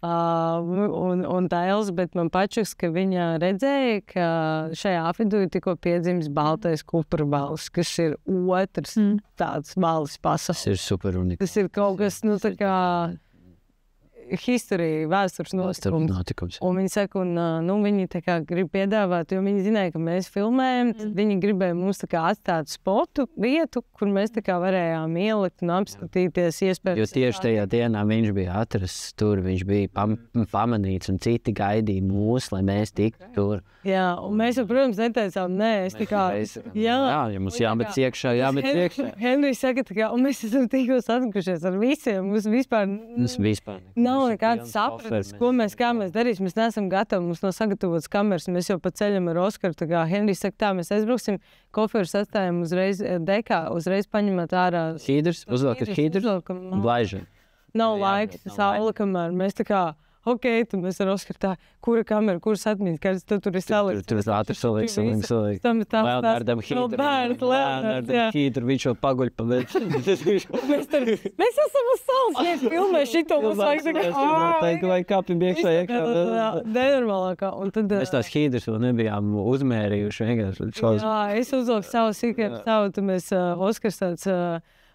A: Un tā Elizabete man pačuks, ka viņa redzēja, ka šajā apvidū tikko piedzimis baltais kuprabalis, kas ir otrs tāds balis pasaulē.
E: Tas ir super unikāls.
A: Tas ir kaut kas, tā kā historija, vēstures notikums. Un viņi saka, viņi tā kā grib piedāvāt, jo viņi zināja, ka mēs filmējam, tad viņi gribēja mums tā kā atstāt spotu, vietu, kur mēs tā kā varējām ielikt un apskatīties iespējams.
E: Jo tieši tajā dienā viņš bija atrasts tur, viņš bija pamanīts un citi gaidīja mūs, lai mēs tiktu tur.
A: Jā, un mēs jau, protams, neteicām, nē, es tā kā...
E: Jā, mums jāmet iekšā.
A: Henrijs saka tā kā, un mēs esam tikos atkušies ar visiem, mums vispār... Nav nekāds sapratis, kā mēs darīsim. Mēs neesam gatavi, mums nav sagatavotas kameras. Mēs jau pa ceļam ar Oskaru. Tā kā Henrijs saka, tā, mēs aizbrauksim, koferus atstājam uzreiz dekā, uzreiz paņemat ārā.
E: Hīdrs, uzvelkat hīdrs, blaižam.
A: Nav laiks, saule, kamēr mēs tā kā, ok, tad mēs ar Oskaru tā, kura kamera, kuras atmiņas, kāds tad tur ir salikts.
E: Tur ātri saliks. Leonardam hīdru, viņš jau paguļ pa vēl.
A: Mēs esam uz salas, ja filmē šito mums vajag
E: tā, vai kāpim iekšā.
A: Nenormālākā.
E: Mēs tās hīdrus vēl nebijām uzmērījuši vienkārši.
A: Jā, es uzlauku savu sīkiem savu, tad mēs Oskars tāds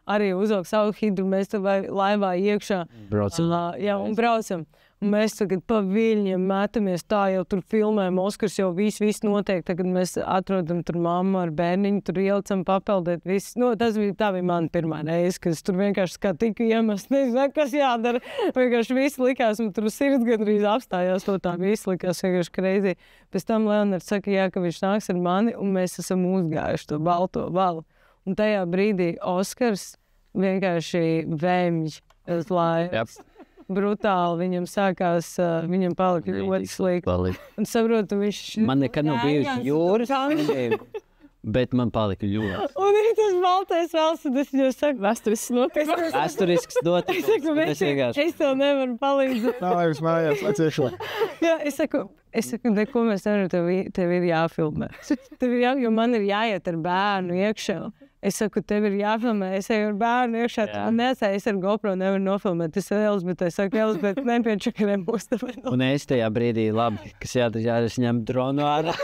A: arī uzlauku savu hīdru, mēs tad laivā iekšā.
E: Braucam.
A: Jā, un braucam. Un mēs tagad pa viļņiem metamies, tā jau tur filmējam, Oskars jau viss notiek. Tagad mēs atrodam tur mammu ar bērniņu, tur ielicam papeldēt viss. Nu, tā bija mana pirmā reize, kad es tur vienkārši kā tiku iemest, nezinu, kas jādara. Vienkārši viss likās, un tur sirds gandrīz apstājās, to tā viss likās vienkārši kreizī. Pēc tam Leonards saka, jā, ka viņš nāks ar mani, un mēs esam uzgājuši to balto valu. Un tajā brīdī Oskars vienkārši vēmj uz laivas. Brutāli, viņam sākās, viņam palika ļoti slikti. Un saprotu, viņš...
E: Man nekad nav bijusi jūras, bet man palika ļoti.
A: Un ir tas baltais valsts, un es viņam saku,
C: Vēsturisks notikums.
E: Vēsturisks notikums.
A: Es tev nevaru palīdzēt.
D: Tā lai jūs mājās, lai ciešo.
A: Jā, es saku, neko mēs nevaram, tev ir jāfilmē. Tev ir jo man ir jāiet ar bērnu iekšā. Es saku, tev ir jāfilmē, es eju ar bērnu iekšā, es ar GoPro nevaru nofilmēt. Es saku, Elizabete, nepiečakarē mūs.
E: Un es tajā brīdī, labi, kas jādara, es ņemu dronu ārā.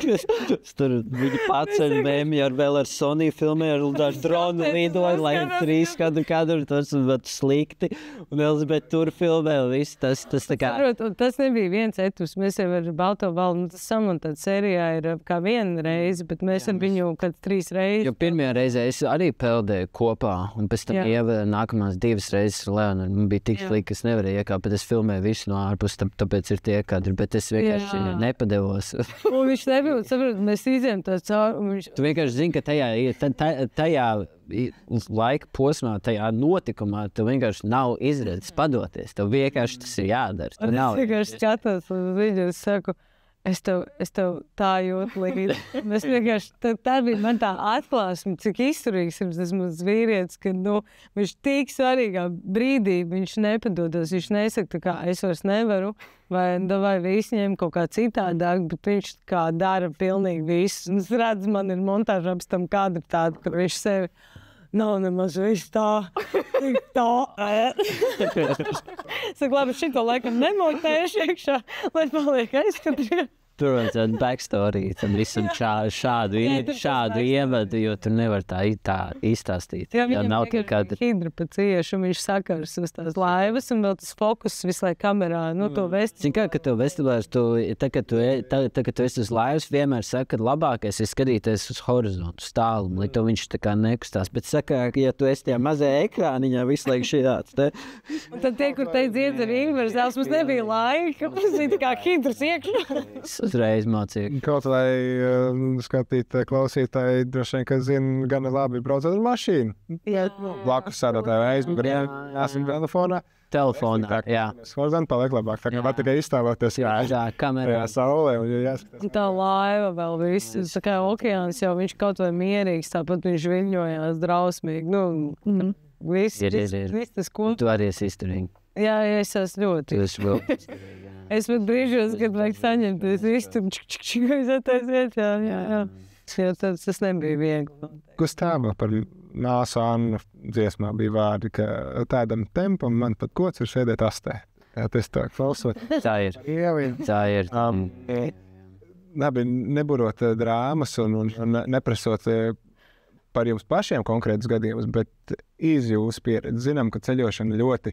E: Tur viņi paceļ mēmi vēl ar Sony filmē, ar dronu lidoju, lai 3 kadru, tas bija slikti. Un Elizabete tur filmē, viss tas tā kā...
A: Tas nebija viens etus, mēs jau ar balto valu, tas samontēt sērijā ir kā viena reize, bet mēs ar viņu kad 3 reizes.
E: Jo pirmajā reizē es arī peldēju kopā, un pēc tam Ieva nākamās 2 reizes ar Leonardu. Man bija tik slikti, ka es nevarēju iekāpt, bet es filmēju visu no ārpus, tāpēc ir tie kadri, bet es vienkārši nepadevos.
A: Un viņš nebija, saprot, mēs izējām tā cauri.
E: Tu vienkārši zini, ka tajā laika posmā, tajā notikumā, tev vienkārši nav izredzes padoties. Tev vienkārši tas ir jādara.
A: Un es vienkārši skatos uz viņu, es saku, Es tev tā jūtu līdzi. Mēs vienkārši, tā bija man tā atklāsme, cik izturīgs ir tas mūsu vīrietis, ka, viņš tik svarīgā brīdī, viņš nepadodas, viņš nesaka, kā es vairs nevaru, vai visi ņem kaut kā citādāk, bet viņš kā dara pilnīgi visu. Un es redzu, man ir montāža ap tam kāda tāda, kur viņš sevi nav nemaz viss tā. Saka, labi, šito laikam nemontēšu iekšā, lai paliek aizskatīt.
E: Tur vajadzētu backstory, tam visam šādu ievadu, jo tur nevar tā izstāstīt.
A: Jā, nav tie kādi hidra pa cieši, un viņš sakars uz tās laivas, un vēl tas fokus visu laiku kamerā, to vesti.
E: Zin kā, ka tev vestibulārs, kad tu esi uz laivas, vienmēr saka, ka labākais ir skatīties uz horizontu stālumu, lai to viņš tā kā nekustās. Bet saka, ja tu esi tajā mazajā ekrāniņā visu laiku šajāds, te.
A: Un tad tie, kur te dziedz ar Ingveru zēls, mums nebija laika, mums bija tā kā hidras iekšā.
E: Uzreiz mācīju.
D: Kaut lai skatītāji, klausītāji droši vien, ka zina, gan labi braucot ar mašīnu.
A: Jā.
D: Blakus sēdētāju aizmugurē, jāsim telefonā.
E: Telefonā, jā.
D: Horizonti paliek labāk, tā kā var tikai izstāvoties.
E: Jā, kamerā.
D: Jā, saulē un jāskatās.
A: Tā laiva vēl viss, tā kā okeāns jau viņš kaut vai mierīgs, tāpat viņš viļņojās drausmīgi. Viss tas, ko...
E: Tu arī esi izturīgi.
A: Jā, es esmu ļoti.
E: Tu esi vēl izturīgi.
A: Es pat brīžos, kad vajag saņemties visu, tas nebija viegli.
D: Kas tā vēl par Nāsu Annu dziesmā bija vārdi, ka tādam tempam man pat kods ir sēdēt astē. Jā, tas tā klausot.
E: Tā ir. Tā ir.
D: Labi, neburot drāmas un neprasot par jums pašiem konkrētus gadījumus, bet iz jūsu pieredzi. Zinām, ka ceļošana ļoti...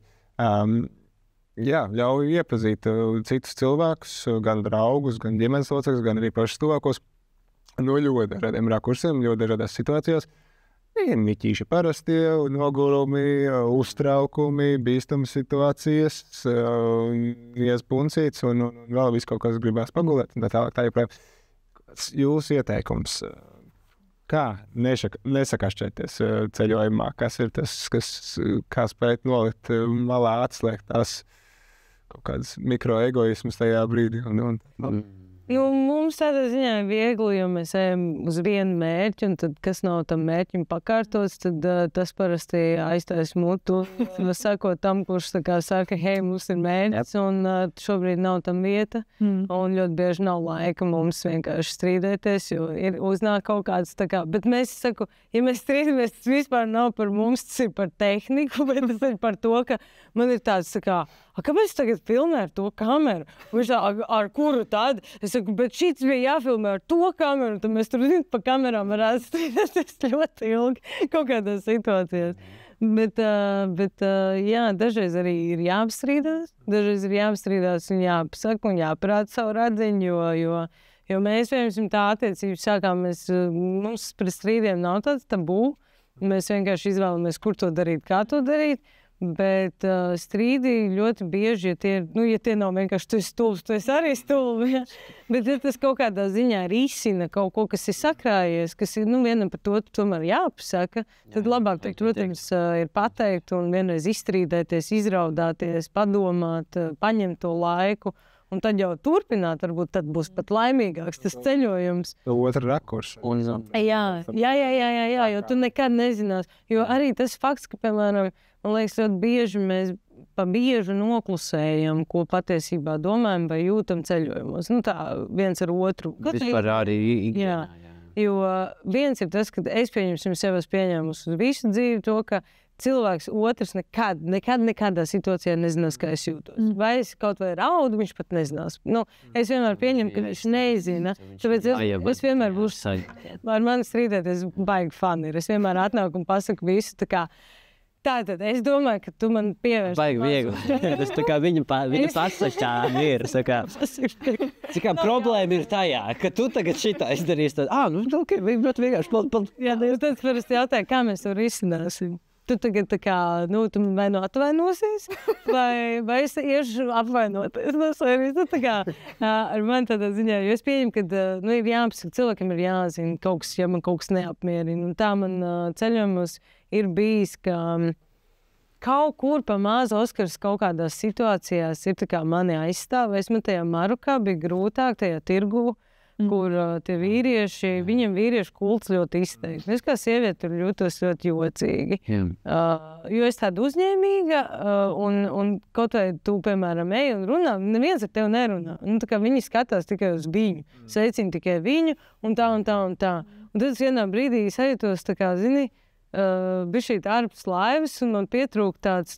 D: ļauj iepazīt citus cilvēkus, gan draugus, gan ģimenes locekļus, gan arī pašus tuvākos no ļoti dažādiem rakursiem, ļoti dažādās situācijās. Niķīši parastie, nogurumi, uztraukumi, bīstamas situācijas, iespuncīts un vēl viss kaut kas gribās pagulēt. Tā joprojām. Jūsu ieteikums, kā nesakašķēties ceļojumā, kas ir tas, kā spēt nolikt malā, atslēgt tās kaut kādas mikroegoismas tajā brīdī.
A: Mums tādā ziņā ir viegli, jo mēs ejam uz vienu mērķi, un tad, kas nav tam mērķim pakārtots, tad tas parasti aiztais mutu, sakot tam, kurš tā kā saka, hei, mums ir mērķis, un šobrīd nav tam vieta, un ļoti bieži nav laika mums vienkārši strīdēties, jo ir uznāk kaut kāds tā kā, bet mēs saku, ja mēs strīdamies, tas vispār nav par mums, tas ir par tehniku, bet tas ir par to, ka man ir tāds tā kā, kāpēc tagad filmē ar to kameru? Viņš tā, ar kuru tad? Es saku, bet šits bija jāfilmē ar to kameru, tad mēs tur pa kamerām varētu strīdēties ļoti ilgi kaut kādās situācijās. Bet jā, dažreiz arī ir jāapstrīdās. Dažreiz ir jāapstrīdās un jāpasaka un jāparāda savu radziņu, jo mēs, piemēram, tā attiecības sākām, mums pret strīdiem nav tāds tabū. Mēs vienkārši izvēlamies, kur to darīt, kā to darīt. Bet strīdi ļoti bieži, ja tie nav vienkārši tu esi stulbs, tu esi arī stulbs. Ja? Bet ja tas kaut kādā ziņā risina kaut ko, kas ir sakrājies, kas ir vienam par to tomēr jāpasaka, tad labāk, protams, ir pateikt un vienreiz izstrīdēties, izraudāties, padomāt, paņemt to laiku. Un tad jau turpināt, varbūt tad būs pat laimīgāks tas ceļojums.
D: Otra rakursa.
A: Jā, jo tu nekad nezinās. Jo arī tas fakts, ka, piemēram, man liekas, ļoti bieži mēs pa bieži noklusējam, ko patiesībā domājam vai jūtam ceļojumos. Tā viens ar otru.
E: Vispār arī ikdienā.
A: Jo viens ir tas, ka es pieņemsim sev pieņēmusi uz visu dzīvi to, ka cilvēks otrs nekādā situācijā nezinās, kā es jūtos. Vai es kaut vai raudu, viņš pat nezinās. Es vienmēr pieņemu, ka viņš nezina. Tāpēc es vienmēr būšu ar mani strīdēties baigi fani. Es vienmēr atnāku un pasaku visu tā kā. Tātad es domāju, ka tu man pievērš.
E: Baigi viegli. Tas tā kā viņa pasačā ir. Cik kā problēma ir tajā, ka tu tagad šitā izdarīsi. Ok, ļoti vienkārši.
A: Jā, tad parasti jautāja, kā mēs to risināsim. Tu tagad tā kā, tu vai atvainosies, vai es iešu apvainoties. Tā kā ar mani tādā ziņā, jo es pieņemu, ka ir jāapsaka, cilvēkam ir jāzina kaut kas, ja man kaut kas neapmierina. Un tā man ceļojumos ir bijis, ka kaut kur pa mazu Oskars kaut kādās situācijās ir tā kā mani aizstāvēs. Man tajā Marokā bija grūtāk, tajā tirgu, kur tie vīrieši, viņiem vīriešu kults ļoti izteikts. Es kā sieviete tur jūtos ļoti jocīgi. Jo es tāda uzņēmīga, un kaut vai tu, piemēram, ej un runā, neviens ar tevi nerunā. Tā kā viņi skatās tikai uz viņu, sveicina tikai viņu, un tā. Un tad es vienā brīdī sajūtos, tā kā, zini, bija šī ārpus laivas, un man pietrūka tāds,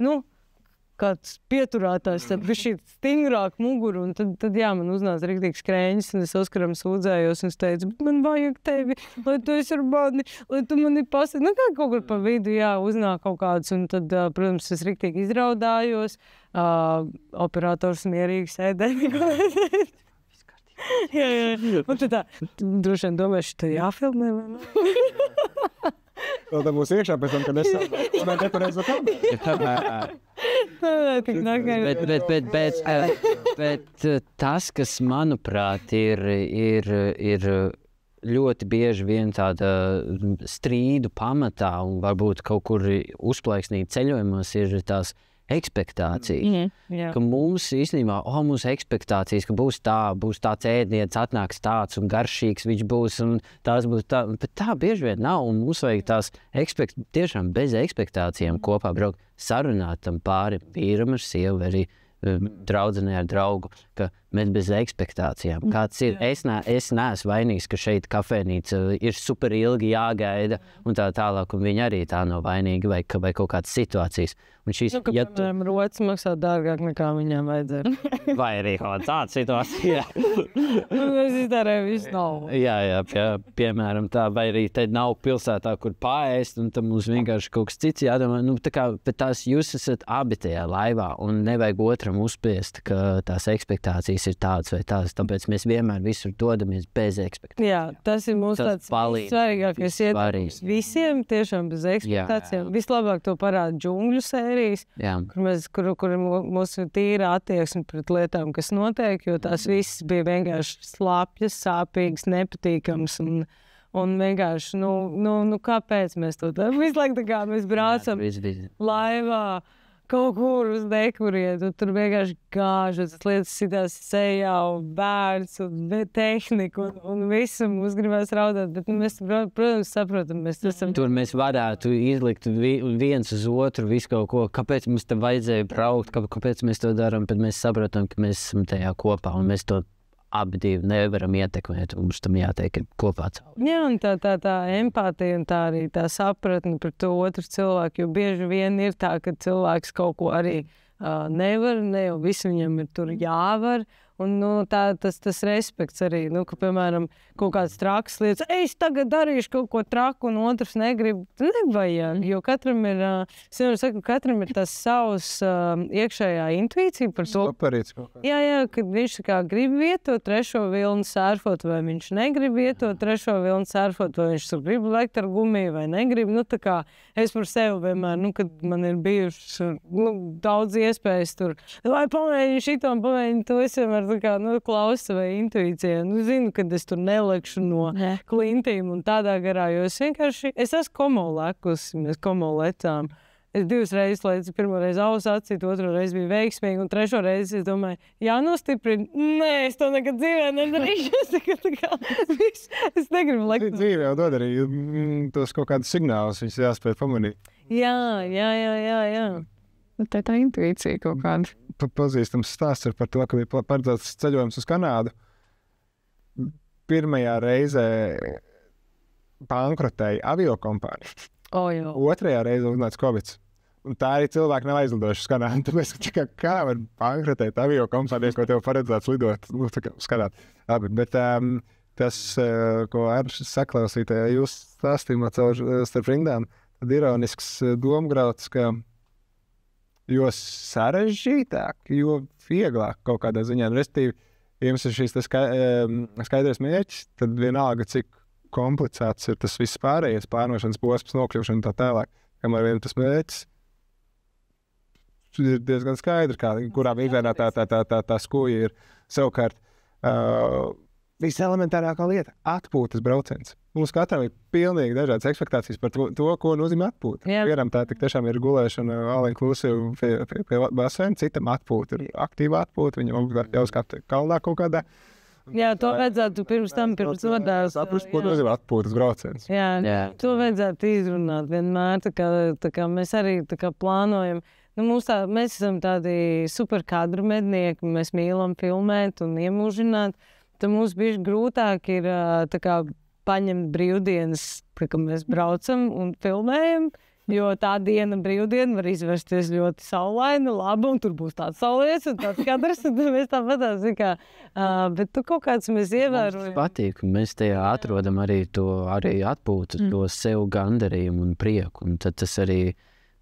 A: kāds pieturētājs, tad bija šī stingrāk muguru, un tad man uznāca riktīgi skrēņas, un es Oskaram sūdzējos, un es teicu, bet man vajag tevi, lai tu esi ar mani, lai tu mani pasaki. Kā kaut kur pa vidu, uznāk kaut kāds, un tad, protams, es riktīgi izraudājos, operators mierīgi sēdēja. Jā. Un tad droši vien domāju, šitā jāfilmē, vai ne?
D: Tā būs iekšā pēc tam, kad es runāju nepareizo kameru.
E: Bet tas, kas, manuprāt, ir ļoti bieži vien tāda strīdu pamatā un varbūt kaut kur uzplaiksnīt ceļojumos, ir tās ekspektācijas. Ka mums īstenībā, mūsu ekspektācijas, ka būs tāds ēdiens, atnāks tāds un garšīgs viņš būs, un tās būs tā, bet tā bieži vien nav, un mums vajag tās tiešām bez ekspektācijām kopā braukt, sarunāt tam pāri vīram ar sievu, arī draudzenei ar draugu, ka mēs bez ekspektācijām. Kāds ir? Es neesmu vainīgs, ka šeit kafejnīca ir super ilgi jāgaida un tā tālāk, un viņi arī tā nav vainīgi vai kaut kādas situācijas. Un šīs,
A: piemēram, rotas maksā dārgāk nekā viņām vajadzētu.
E: Vai arī kaut tāda situācija.
A: Es izdarēju visu nav.
E: Jā, piemēram tā, vai arī te nav pilsētā, kur paēst, un tam mums vienkārši kaut kas cits jādomā. Bet tās jūs esat abi tajā laivā, un nevajag otram uzspiest, ka tās ekspektācijas ir tādas vai tādas, tāpēc mēs vienmēr visur dodamies bez ekspektācijām.
A: Jā, tas ir mūsu tāds svarīgākais ieteikums visiem, tiešām bez ekspektācijām. Vislabāk to parāda džungļu sērijas, kur mūsu tīra attieksme pret lietām, kas notiek, jo tās visas bija vienkārši slapjas, sāpīgas, nepatīkams un vienkārši, kāpēc mēs to darām? Visu laiku tā kā mēs braucam laivā, kaut kur uz nekuriet, un tur vienkārši gāžas, lietas sitās sejā, un bērns, un tehnika, un visu mums gribēs raudāt, bet mēs, protams, saprotam, mēs esam...
E: Tur mēs varētu izlikt viens uz otru visu kaut ko, kāpēc mums tam vajadzēja braukt, kāpēc mēs to darām, bet mēs saprotam, ka mēs esam tajā kopā, un mēs to abi divi nevaram ietekmēt, un mums tam jātiek kopā cauri.
A: Jā, un tā empātija un tā arī tā sapratne par to otru cilvēku, jo bieži vien ir tā, ka cilvēks kaut ko arī nevar, ne jau visu viņam ir tur jāvar, Un tas respekts arī, ka, piemēram, kaut kādas trakas lietas, es tagad darīšu kaut ko traku, un otrs negrib. Nevajag, jo katram ir tas savs iekšējā intuīcija par to. Jā, kad viņš grib vietot trešo vilnu sērfot, vai viņš negrib vietot trešo vilnu sērfot, vai viņš tur grib lekt ar gumiju, vai negrib. Es par sevi vienmēr, kad man ir bijušas daudz iespējas tur, vai pamēģini šito, pamēģini to, es vienmēr klausu savai intuīcijai. Zinu, kad es tur nelekšu no klintīm un tādā garā, jo es esmu komo lekusi, mēs komo lecām. Es 2 reizes lecu, pirmo reizi ausu acīt, otru reizi bija veiksmīgi, un trešo reizi es domāju, jānostiprina. Nē, es to nekad dzīvē nedarīšu. Es negribu lekt.
D: Dzīvē jau dod arī tos kaut kādus signālus, viņus jāspēj pamanīt.
A: Jā.
C: Tā intuīcija kaut kāda.
D: Pazīstams stāsts ir par to, ka bija paredzēts ceļojums uz Kanādu. Pirmajā reizē bankrotēja aviokompānija. Otrajā reizē uznāca Covid. Un tā arī cilvēki nav aizlidojuši uz Kanādu. Tāpēc, kā var bankrotēt aviokompānijas, ko tev paredzēts lidot uz Kanādu. Labi, bet tas, ko Aršs saklausīja jūs stāstījumā starp rindām, tad ironisks domgrauds, ka jo sarežģītāk, jo vieglāk kaut kādā ziņā. Restīvi, ja jums ir šīs skaidrs mērķis, tad vienalga, cik komplicēts ir tas viss pārējais, pārnošanas posms, nokļūšana tā tālāk. Kamēr vien tas mērķis ir diezgan skaidrs, kurā virzienā tā skuja ir. Savukārt, viselementārākā lieta - atpūtas brauciens. Mums katram ir pilnīgi dažādas ekspektācijas par to, ko nozīmē atpūta. Vienam tā tiešām ir gulēšana all-inclusive pie baseina, citam atpūta ir aktīva atpūta, viņam jau skatu kalnā kaut kādā.
A: Jā, to vajadzētu pirms nodās.
D: Saprast, ko nozīmē atpūtas brauciens.
A: Jā, to vajadzētu izrunāt vienmēr, tā kā mēs arī plānojam. Mēs esam tādi superkadru mednieki, mēs mīlam filmēt un iemūžināt. Tad mums bija grūtāk ir paņemt brīvdienas, kad mēs braucam un filmējam, jo tā diena brīvdiena var izvērsties ļoti saulaina, laba, un tur būs tāds saulies un tāds kadrs, un mēs tāpatās, bet tu kaut kāds mēs ievērojam.
E: Mums patīk, un mēs tajā atrodam arī atpūtu, to sev gandarījumu un prieku, un tad tas arī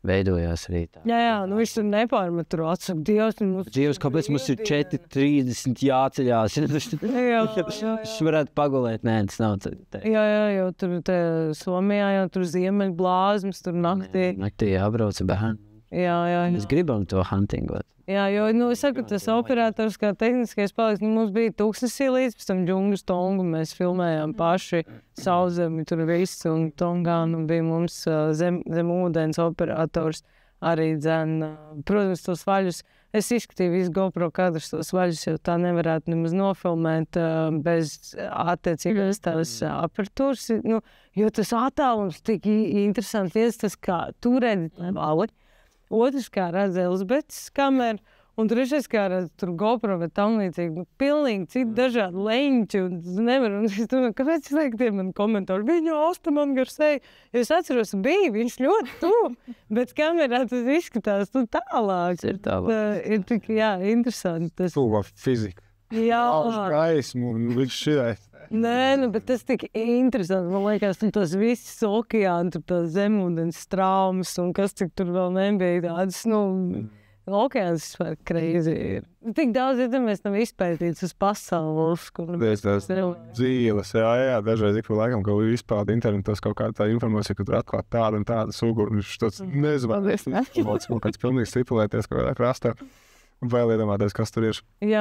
E: veidojās arī tā.
A: Jā, viņš tur nepārmet, tur atsaka,
E: Dievs, kāpēc mums ir 4:30 jāceļās? Es varētu pagulēt, nē, tas nav tā.
A: Jā, jo tur Somijā jau tur ziemeļblāzmas, tur naktī.
E: Naktī jābrauc bērni.
A: Jā.
E: Mēs gribam to huntingot.
A: Jā, jo, es saku, tas operators kā tehniskais palīgs, mums bija Tuksnesī līdz pēc tam Džungļas Tongu, mēs filmējām paši Sauszemi, tur viss, un Tongā, un bija mums zem ūdens operators arī dzen. Protams, tos vaļus, es izskatīju visu GoPro kadrus, tos vaļus jau tā nevarētu nemaz nofilmēt bez attiecīgās tās apertūras, jo tas attālums tik interesanti, tas kā tu redzi vali. Otrs, kā redz Elizabetes kameru, un trešais, kā redz tur GoPro vai tam līdzīgi, pilnīgi citi dažādi leņķi, un es domāju, kāpēc es lieku tie mani komentāri, viņu austa man gar seju, jo es atceros, viņš ļoti tuvu, bet kamerā tas izskatās tālāk.
E: Ir tālāk.
A: Ir tik, interesanti.
D: Tuva fizika.
A: Jā.
D: Gaismu, un viņš šitais.
A: Nē, bet tas tik interesanti. Man liekas, tos visus okeāni, tur tās zemūdens traumas un kas tur vēl nebija tādas, okeāns vispār crazy ir. Tik daudz, mēs nav izpētīts uz pasaules, kur
D: tās dzīves, jā, dažreiz ik pa laikam, ka izpauda internetos kaut kāda tā informācija, ka tur atklāt tāda un tāda sugu, un viņš tāds nezvanīs. Kaut kāds pilnīgi stipulēties kaut kādā krastā. Vēl iedomāties, kas tur ir.
A: Jā,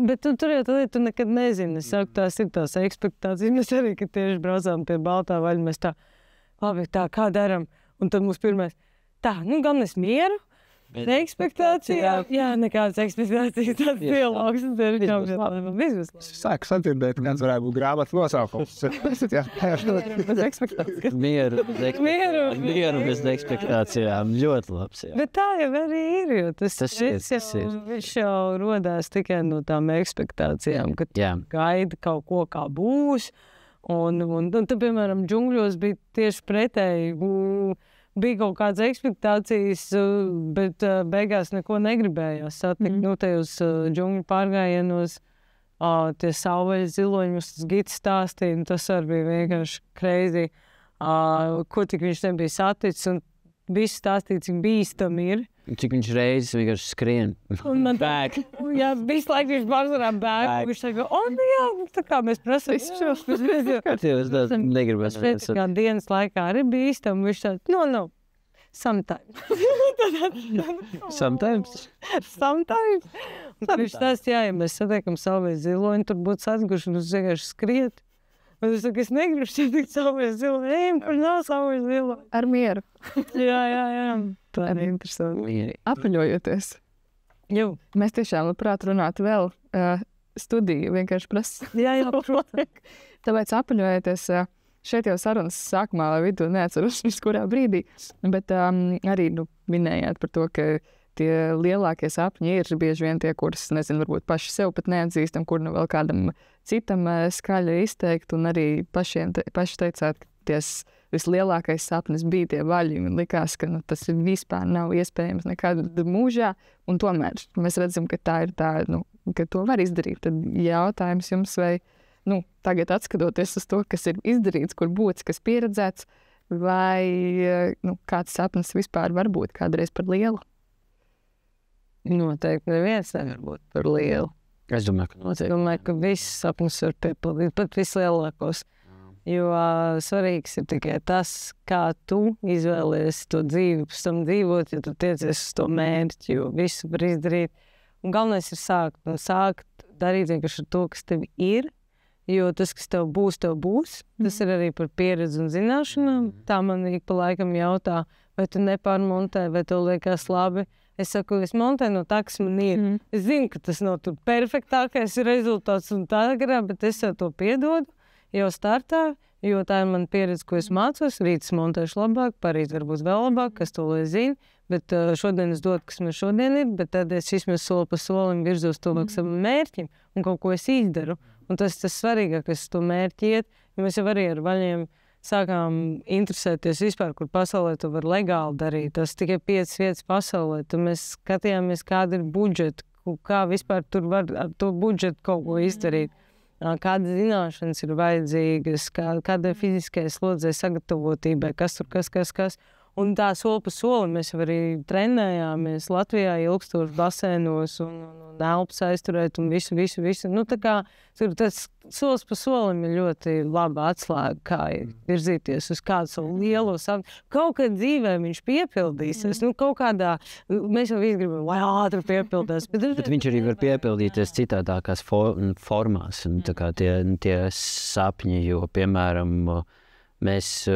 A: bet tur jau tu nekad nezini. Es saku, tās ir tās ekspektācijas. Mēs arī, kad tieši braucām pie Baltā vaļa, mēs labi, kā daram? Un tad mums pirmais, galvenais mieru, ekspektācija. Jā, nekādas ekspektācijas, tāds dialogs.
D: Es sāku sadzirdēt, kāds varētu būt grāmatas nosaukums.
A: Bez ekspektācijas.
E: Mieru bez ekspektācijām. Ļoti labs, jā.
A: Bet tā jau arī ir, jo tas
E: ir.
A: Viņš jau rodās tikai no tām ekspektācijām, ka gaida kaut ko, kā būs. Un tad, piemēram, Džungļos bija tieši pretēji. bija kaut kādas ekspektācijas, bet beigās neko negribējās satikt. Nu, tajos džungļu pārgājienos tie savvaļas ziloņus, tas Gits stāstīja, un tas arī bija vienkārši crazy, ko tik viņš nebija saticis, un viss stāstīja, cik bīstami ir.
E: Cik viņš reizes vienkārši skrien.
A: Un man bēg. Jā, visu laiku viņš pārsvarā bēg. Viņš saka, jā, tā kā mēs prasām.
E: Kā tev tas negribas?
A: Bet kā dienas laikā arī bīstam, viņš tā, no. Sometimes.
E: Sometimes?
A: Sometimes. Viņš tās, ja mēs satiekam savvaļas ziloņu, tur būtu sasguši, un uz vienkārši skriet. Un es saku, es negribu satikt savvaļas ziloņu. Ejam, kur nav savvaļas ziloņu.
C: Ar mieru.
A: Jā. Tā ir interesanti.
C: Apaļojoties.
A: Jū.
C: Mēs tiešām labprāt runātu vēl studiju, vienkārši prasa.
A: Jā, protams.
C: Tāpēc apaļojoties šeit jau sarunas sākumā vai vidū neatceros kurā brīdī, bet arī minējāt par to, ka tie lielākie sapņi ir bieži vien tie, kurus, nezinu, varbūt paši sev pat neatzīstam, kur vēl kādam citam skaļi izteikt, un arī paši teicāt, ka ties vislielākais sapnis bija tie vaļi, un likās, ka tas vispār nav iespējams nekad mūžā, un tomēr mēs redzam, ka tā ir tā, ka to var izdarīt. Tad jautājums jums, vai tagad atskatoties uz to, kas ir izdarīts, kur būts, kas pieredzēts, vai kāds sapnis vispār var būt kādreiz par lielu?
A: Noteikti neviens nevar būt par lielu.
E: Es domāju, ka noteikti.
A: Es domāju, ka viss sapnis var piepildīt, pat vislielākos. Jo svarīgs ir tikai tas, kā tu izvēlies to dzīvi, pēc tam dzīvot, ja tu tiecies uz to mērķi, jo visu var izdarīt. Un galvenais ir sākt darīt vienkārši to, kas tev ir, jo tas, kas tev būs, Tas ir arī par pieredzi un zināšanām. Tā man ik pa laikam jautā, vai tu nepārmontē, vai tev liekas labi. Es saku, es montēju no tā, kas man ir. Es zinu, ka tas nav tur perfektākais rezultāts un tā garā, bet es jau to piedodu jau startā, jo tā ir mana pieredze, ko es mācos. Rīt es montēšu labāk, parīt varbūt vēl labāk, kas to lai zina. Bet šodien es dodu, kas man šodien ir, bet tad es vismaz soli pa solim virzos tuvāk savam mērķim un kaut ko es izdaru. Un tas svarīgākais to mērķi iet, jo mēs jau arī ar vaļiem sākām interesēties vispār, kur pasaulē to var legāli darīt. Tas tikai 5 vietas pasaulē. Tad mēs skatījāmies, kāda ir budžeta, kā vispār tur var ar to budžetu kaut ko izdarīt. Kādas zināšanas ir vajadzīgas, kādai fiziskajai slodzei sagatavotībai, kas tur, kas. Un tā soli pa solim mēs jau arī trenējāmies Latvijā ilgstoši basēnos un elpas aizturēt un visu. Tā kā tur tas solis pa solim ir ļoti laba atslēga, kā virzīties uz kādu savu lielo sapni. Kaut kad dzīvē viņš piepildīsies, kaut kādā, mēs jau visi gribam, lai ātri piepildās.
E: Bet viņš arī var piepildīties citādākās formās, un tā kā tie sapņi, jo, piemēram, mēs...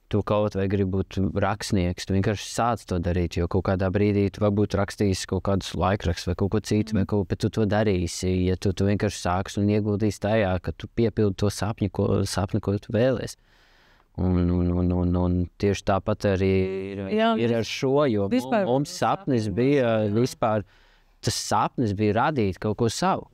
E: Tu kaut vai gribi būt rakstnieks, tu vienkārši sāc to darīt, jo kaut kādā brīdī tu varbūt rakstīs kaut kādus laikrakstus vai kaut ko citu, bet tu to darīsi, ja tu vienkārši sāks un ieguldīsi tajā, ka tu piepildi to sapni, ko tu vēlies. Un tieši tāpat arī ir ar šo, jo mums sapnis bija vispār, tas sapnis bija radīt kaut ko savu.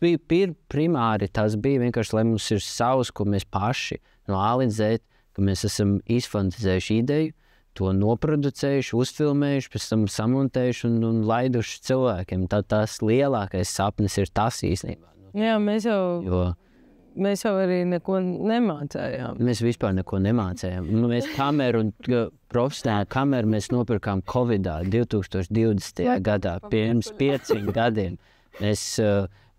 E: Primāri tas bija vienkārši, lai mums ir savs, ko mēs paši no A līdz Z, ka mēs esam izfantazējuši ideju, to noproducējuši, uzfilmējuši, pēc tam samontējuši un laiduši cilvēkiem. Tas lielākais sapnis ir tas īstenībā.
A: Jā, mēs jau arī neko nemācējām.
E: Mēs vispār neko nemācējām. Mēs kameru un profesionālu kameru mēs nopirkām Covidā 2020. gadā, pirms 5 gadiem.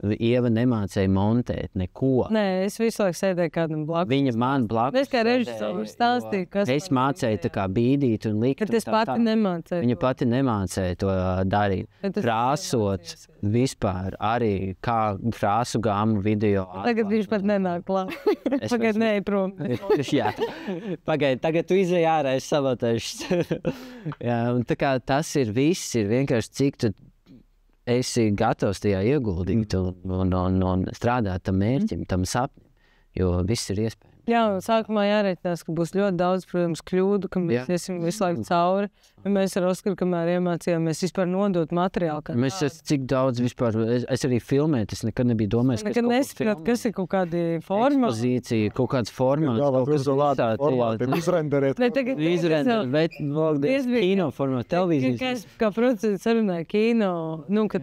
E: Ieva nemācēja montēt neko.
A: Nē, es visu laiku sēdēju kādam blakus.
E: Viņa man blakus.
A: Es kā režisors stāstīju, kas...
E: Es mācēju tā kā bīdīt un likt.
A: Bet es pati nemācēju.
E: Viņa pati nemācēja to darīt. Krāsot vispār arī kā krāsu gāmu video.
A: Tagad viņš pat nenāk klāt. Pagaid, neej prom.
E: Jā. Pagaid, tagad tu izēj ārā, es savotēšu. Jā, un tā kā tas ir viss, ir vienkārši cik tu esi gatavs tajā ieguldīt un strādāt tam mērķim, tam sapnim, jo viss ir iespējams.
A: Jā, un sākumā jārēķinās, ka būs ļoti daudz, protams, kļūdu, ka mēs iesim visu laiku cauri. Mēs ar Oskaru, kamēr iemācījāmies vispār nodot materiālu.
E: Mēs cik daudz vispār, es arī filmēju, es nekad nebiju domājis,
A: Nekad nesapratu, kas ir kaut kādi forma.
E: Ekspozīcija, kaut kāds formāts, kaut kas lādāt.
D: Izrenderiet.
E: Bet kino formāts, televīzijas.
A: Kā producents sarunāja kino, kad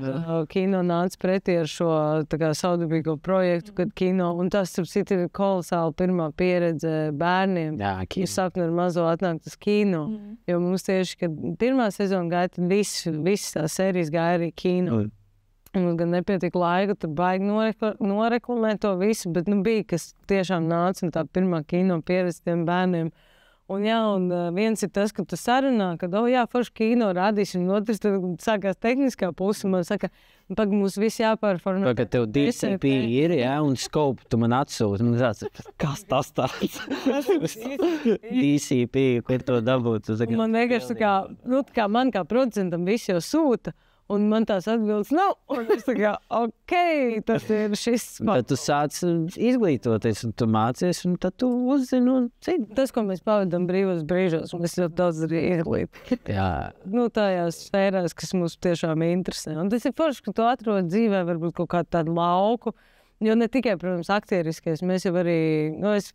A: kino nāca pretī ar šo tā kā saudabīgo projektu, kad kino, un tas, ir kolosāli pirmā pieredze bērniem.
E: Jā, kino.
A: Sapni ar mazo atnākt uz kino, jo mums tieši, kad pirmā sezona gāja, tad visas tās sērijas gāja arī kino. Mums gan nepietika laika, tur baigi noreklamēt to visu, bet bija, kas tiešām nāca un tā pirmā kino pieredze tiem bērniem. Un viens ir tas, ka tu sarunā, ka, forši kino rādīsim, un otrs tad sākās tehniskā puse, un man saka, mums viss jāpārformē.
E: Ka tev DCP ir, un skopu tu man atsūti, man tāds, kas tas tāds? DCP, kur to dabūt?
A: Man vienkārši kā man kā producentam viss jau sūta, un man tās atbildes nav, un es tā kā, tas ir šis.
E: Tad tu sāc izglītoties, un tu mācies, un tad tu uzzini, un citi.
A: Tas, ko mēs pavadām brīvos brīžos, mēs ļoti daudz arī izglītām.
E: Jā.
A: Tajās sfērās, kas mums tiešām interesē. Un tas ir forši, ka tu atrod dzīvē varbūt kaut kādu tādu lauku, jo ne tikai, protams, aktieriskais, mēs jau arī, es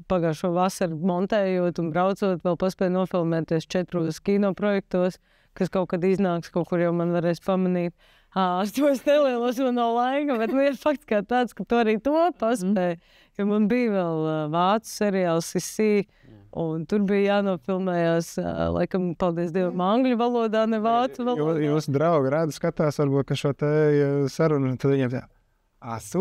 A: pagājušo vasaru montējot un braucot, vēl paspēju nofilmēties 4 kino projektos, kas kaut kad iznāks, kaut kur jau man varēs pamanīt. Es to nelielos, man nav laika, bet ir fakts kā tāds, ka tu arī to paspēji. Jo man bija vēl vācu seriāls Sisi, un tur bija jānofilmējās, laikam, paldies Dievam, angļu valodā, ne vācu valodā.
D: Jūsu draugi rāda skatās, varbūt, ka šo te sarunu, tad viņiem tā.
A: Jā.
D: Es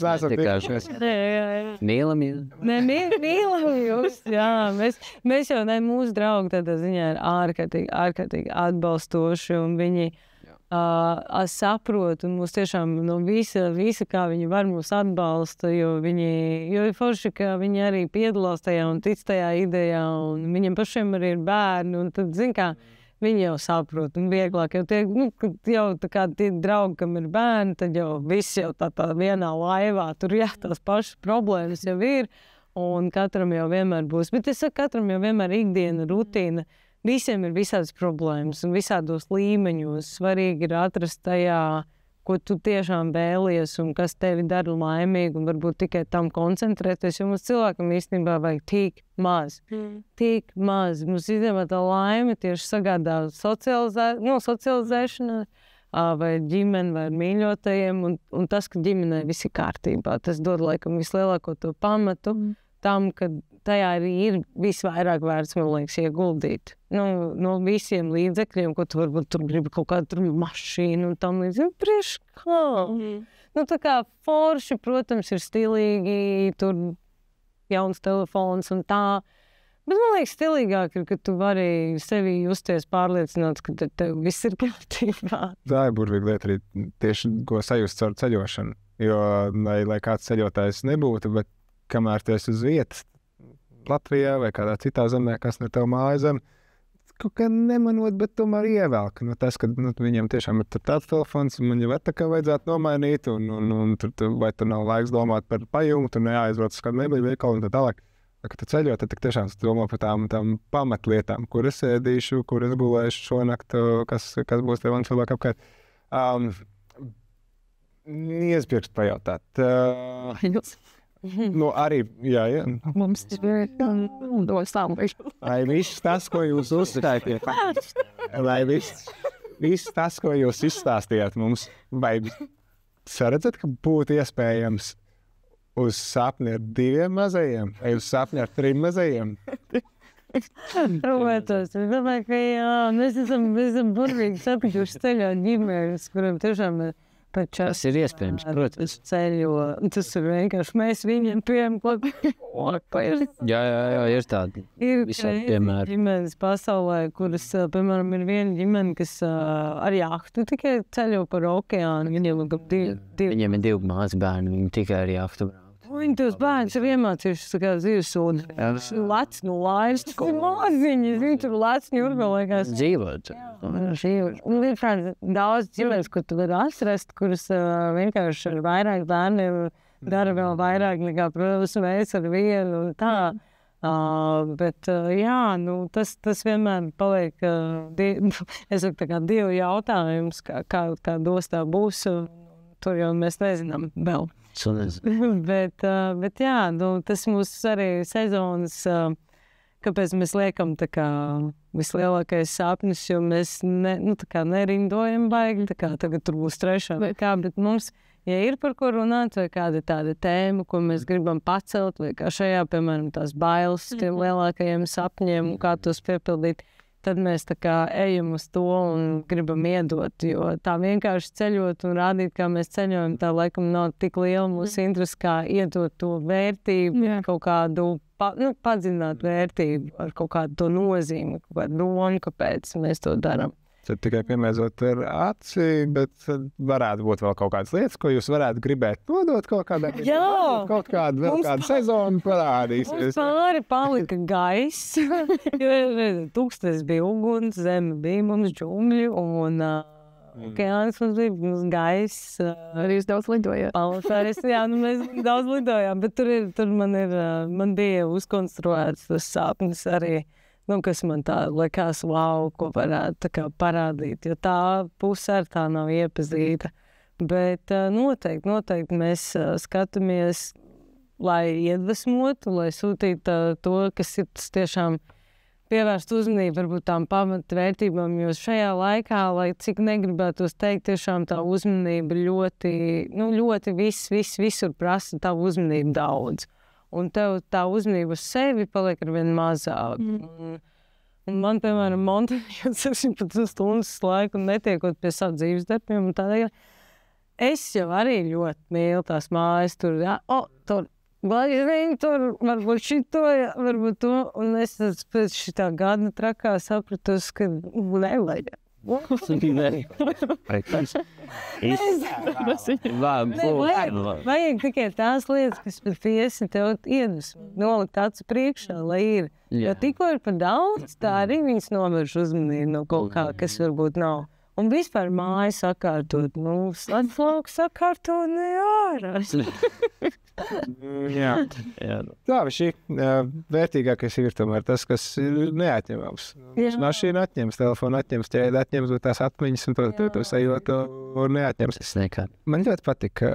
D: neesmu tikāšies.
E: Mīlam.
A: Nē, mīlam jūs. Jā, mēs jau mūsu draugi tādā ziņā ir ārkārtīgi atbalstoši, un viņi saprot, un mūs tiešām no visa, kā viņi var mūs atbalsta, jo ir forši, ka viņi arī piedalās tajā un tic tajā idejā, un viņiem pašiem arī ir bērni, un tad, kā, viņi jau saprot, un vieglāk jau tie, jau tā kā tie draugi, kam ir bērni, tad jau viss jau tā vienā laivā, tur tās pašas problēmas jau ir, un katram jau vienmēr būs. Bet es saku, katram jau vienmēr ikdiena, rutīna, visiem ir visādas problēmas un visādos līmeņos. Svarīgi ir atrast tajā, ko tu tiešām vēlies un kas tevi dara laimīgu, un varbūt tikai tam koncentrēties, jo mums cilvēkam īstenībā vajag tik maz. Tik maz. Mums īstenībā tā laime tieši sagādā socializēšana vai ģimene vai mīļotajiem, un tas, ka ģimenē viss ir kārtībā, tas dod laikam vislielāko to pamatu tam, ka tajā arī ir visvairāk vērts, man liekas, ieguldīt. No visiem līdzekļiem, ko tu varbūt tur gribi kaut kādu mašīnu un tam līdz. Priekš kā? Tā kā forši, protams, ir stilīgi, tur jauns telefons un tā. Bet man liekas, stilīgāk ir, ka tu vari sevi justies pārliecināts, ka tev viss ir kārtībā. Tā
D: ir burvīga lieta arī tieši, ko sajust caur ceļošanu. Jo, lai kāds ceļotājs nebūtu, bet kamēr tu esi uz vietas, Latvijā vai kādā citā zemē, kas ne tev māja zem, kaut kā nemanot, bet tomēr ievelk. Tas, ka viņiem tiešām ir tāds telefons, man jau tā kā vajadzētu nomainīt, un vai tur nav laiks domāt par pajumtu, neaizbrauc uz kādu mebļu veikalu un tā tālāk. Kad tu ceļo, tad tiešām domā par tām pamatlietām, kur es ēdīšu, kur es gulēšu šonakt, kas būs tev un cilvēku apkārt. Iespirkst pajautāt. Arī, jā.
C: Mums ir
D: Lai viss tas, ko jūs uzstāstījāt, lai viss tas, ko jūs izstāstījāt mums, vai saredzat, ka būtu iespējams uz sapni ar 2 mazajiem, vai uz sapni ar 3 mazajiem?
A: Es domāju, ka jā, mēs esam burvīgi sapņojuši ceļā ģimenes, kuriem tiešām
E: tas ir iespējams, protams.
A: Ceļo, tas ir vienkārši mēs viņiem pieejam klāt.
E: Jā, ir tādi visādi piemēri.
A: Ģimenes pasaulē, kuras, piemēram, ir viena ģimene, kas ar jahtu tikai ceļo par okeānu. Viņiem
E: ir 2 mazbērni, viņi tikai ar jahtu brauc.
A: Viņi tos bērnus ir iemācījuši kā dzīvesūdi. Lec no lainas, tas ir maziņas, viņi tur lec ņurga, liekas.
E: Dzīvot.
A: Un vienkārši daudz ģimenes, ko tu vari atrast, kuras vienkārši ar vairāk bērniem dara vēl vairāk nekā, protams, mēs ar vienu un tā. Bet jā, tas vienmēr paliek es saku, tā kā Dievu jautājums, kā dostā būs. Tur jau mēs nezinām vēl. bet jā, tas mūs arī sezonas, kāpēc mēs liekam tā kā vislielākais sapnis, jo mēs nerindojam baigi, tā kā tagad tur būs trešā vai kā, bet mums, ja ir par ko runāt, vai kāda tāda tēma, ko mēs gribam pacelt, vai kā šajā, piemēram, tās bailes tiem lielākajiem sapņiem, kā tos piepildīt, tad mēs tā kā ejam uz to un gribam iedot, jo tā vienkārši ceļot un rādīt, kā mēs ceļojam, tā laikam nav tik liela mūsu interese, kā iedot to vērtību, kaut kādu padzināt vērtību ar kaut kādu to nozīmi, kaut kādu domu, kāpēc mēs to darām.
D: Tad tikai piemēzot ar aci, bet varētu būt vēl kaut kādas lietas, ko jūs varētu gribēt nodot kaut kādā veidā. Kaut kādu vēl kādu sezonu parādīsies.
A: Mums pāri palika gaiss, jo tūkstnes bija uguns, zeme bija mums džungļi un okeāns mums bija gaiss.
C: Arī jūs daudz lidojāt.
A: Pavasaris, jā, mēs daudz lidojām, bet tur man bija uzkonstruēts tas sapnis arī. Kas man tā likās, wow, ko varētu tā kā parādīt, jo tā puse ar tā nav iepazīta. Bet noteikti mēs skatāmies, lai iedvesmotu, lai sūtītu to, kas ir tiešām pievērst uzmanību varbūt tām pamatvērtībām, jo šajā laikā, lai cik negribētos teikt, tiešām tā uzmanība ļoti visur prasa tavu uzmanību daudz. Un tev tā uzmanība uz sevi paliek arvien mazāk. Un man, piemēram, montāžot 16 stundas laiku un netiekot pie savu dzīves darbiem, un tādēļ es jau arī ļoti mīlu tās mājas tur, tur, varbūt šito, varbūt to, un es pēc šitā gada trakā sapratos, ka nevajag. Vajag tikai tās lietas, kas patiesi tev iedvesmo, nolikt acu priekšā, lai ir. Jo tikko ir par daudz, tā arī viņas novērš uzmanību no kaut kā, kas varbūt nav. Un vispār māju sakārtot, slēdflauku sakārtot, ārā.
D: Jā. Tā, šī vērtīgākais ir tomēr tas, kas ir neatņemams. Mašīna atņems, telefonu atņems, ķēde atņems, tās atmiņas un to sajūtu neatņems. Man ļoti patika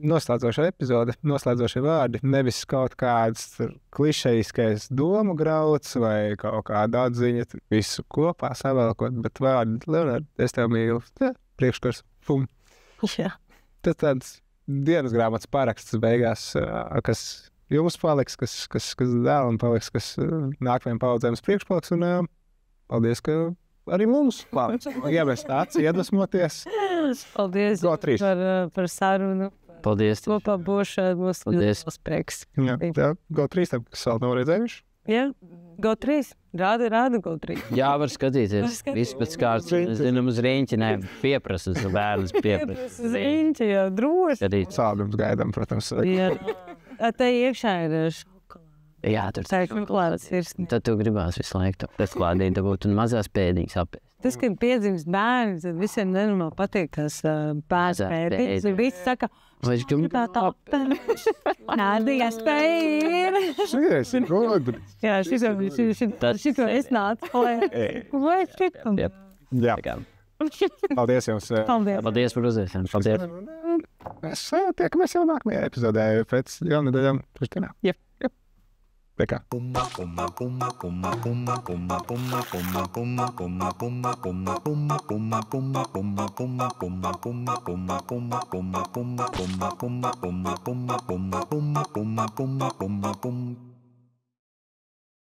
D: noslēdzošā epizode, noslēdzošie vārdi, nevis kaut kāds klišejiskais domu grauds vai kaut kāda atziņa, visu kopā savēlkot, bet vārdi, Leonard, es tev mīlu, priekškurs, pum.
A: Jā.
D: Tas tāds dienas grāmatas paraksts beigās, kas jums paliks, kas dēlam paliks, kas nākamajām paudzēm priekšpaliks, un paldies, ka arī mums paliks. Ja mēs tāds iedvesmoties.
A: Paldies par sarunu.
E: Paldies.
A: Kopā būšana būs ļoti prieks.
D: Jā, GO3, kas vēl nav redzējuši?
A: Jā, GO3. Rāda GO3.
E: Jā, var skatīties. Viss pēc kārtas. Es zinām uz rīņķinēm. Pieprasa uz bērnus.
A: Pieprasa uz rīņķi, jā, droši.
D: Sāldums gaidām, protams.
A: Jā. Te iekšā ir šokolāde.
E: Jā, tur
A: šokolādes ir.
E: Tad tu gribās visu laiku tas klādīt dabūt un mazās pēdiņas apēst.
A: Tas, kad piedzimst bērns, tad visiem nenormāli patīk tās bērns pēdiņas. Visi saka,
E: viņš
A: gribētu apēst. Nādīja spēja. Jā, šito es nācu. Vai šito?
D: Jā. Paldies jums.
E: Paldies par uzēšanu. Paldies.
D: Mēs tiekamies jau nākamajā epizodē pēc jaunadēļām.
A: Jā.
D: Pekā.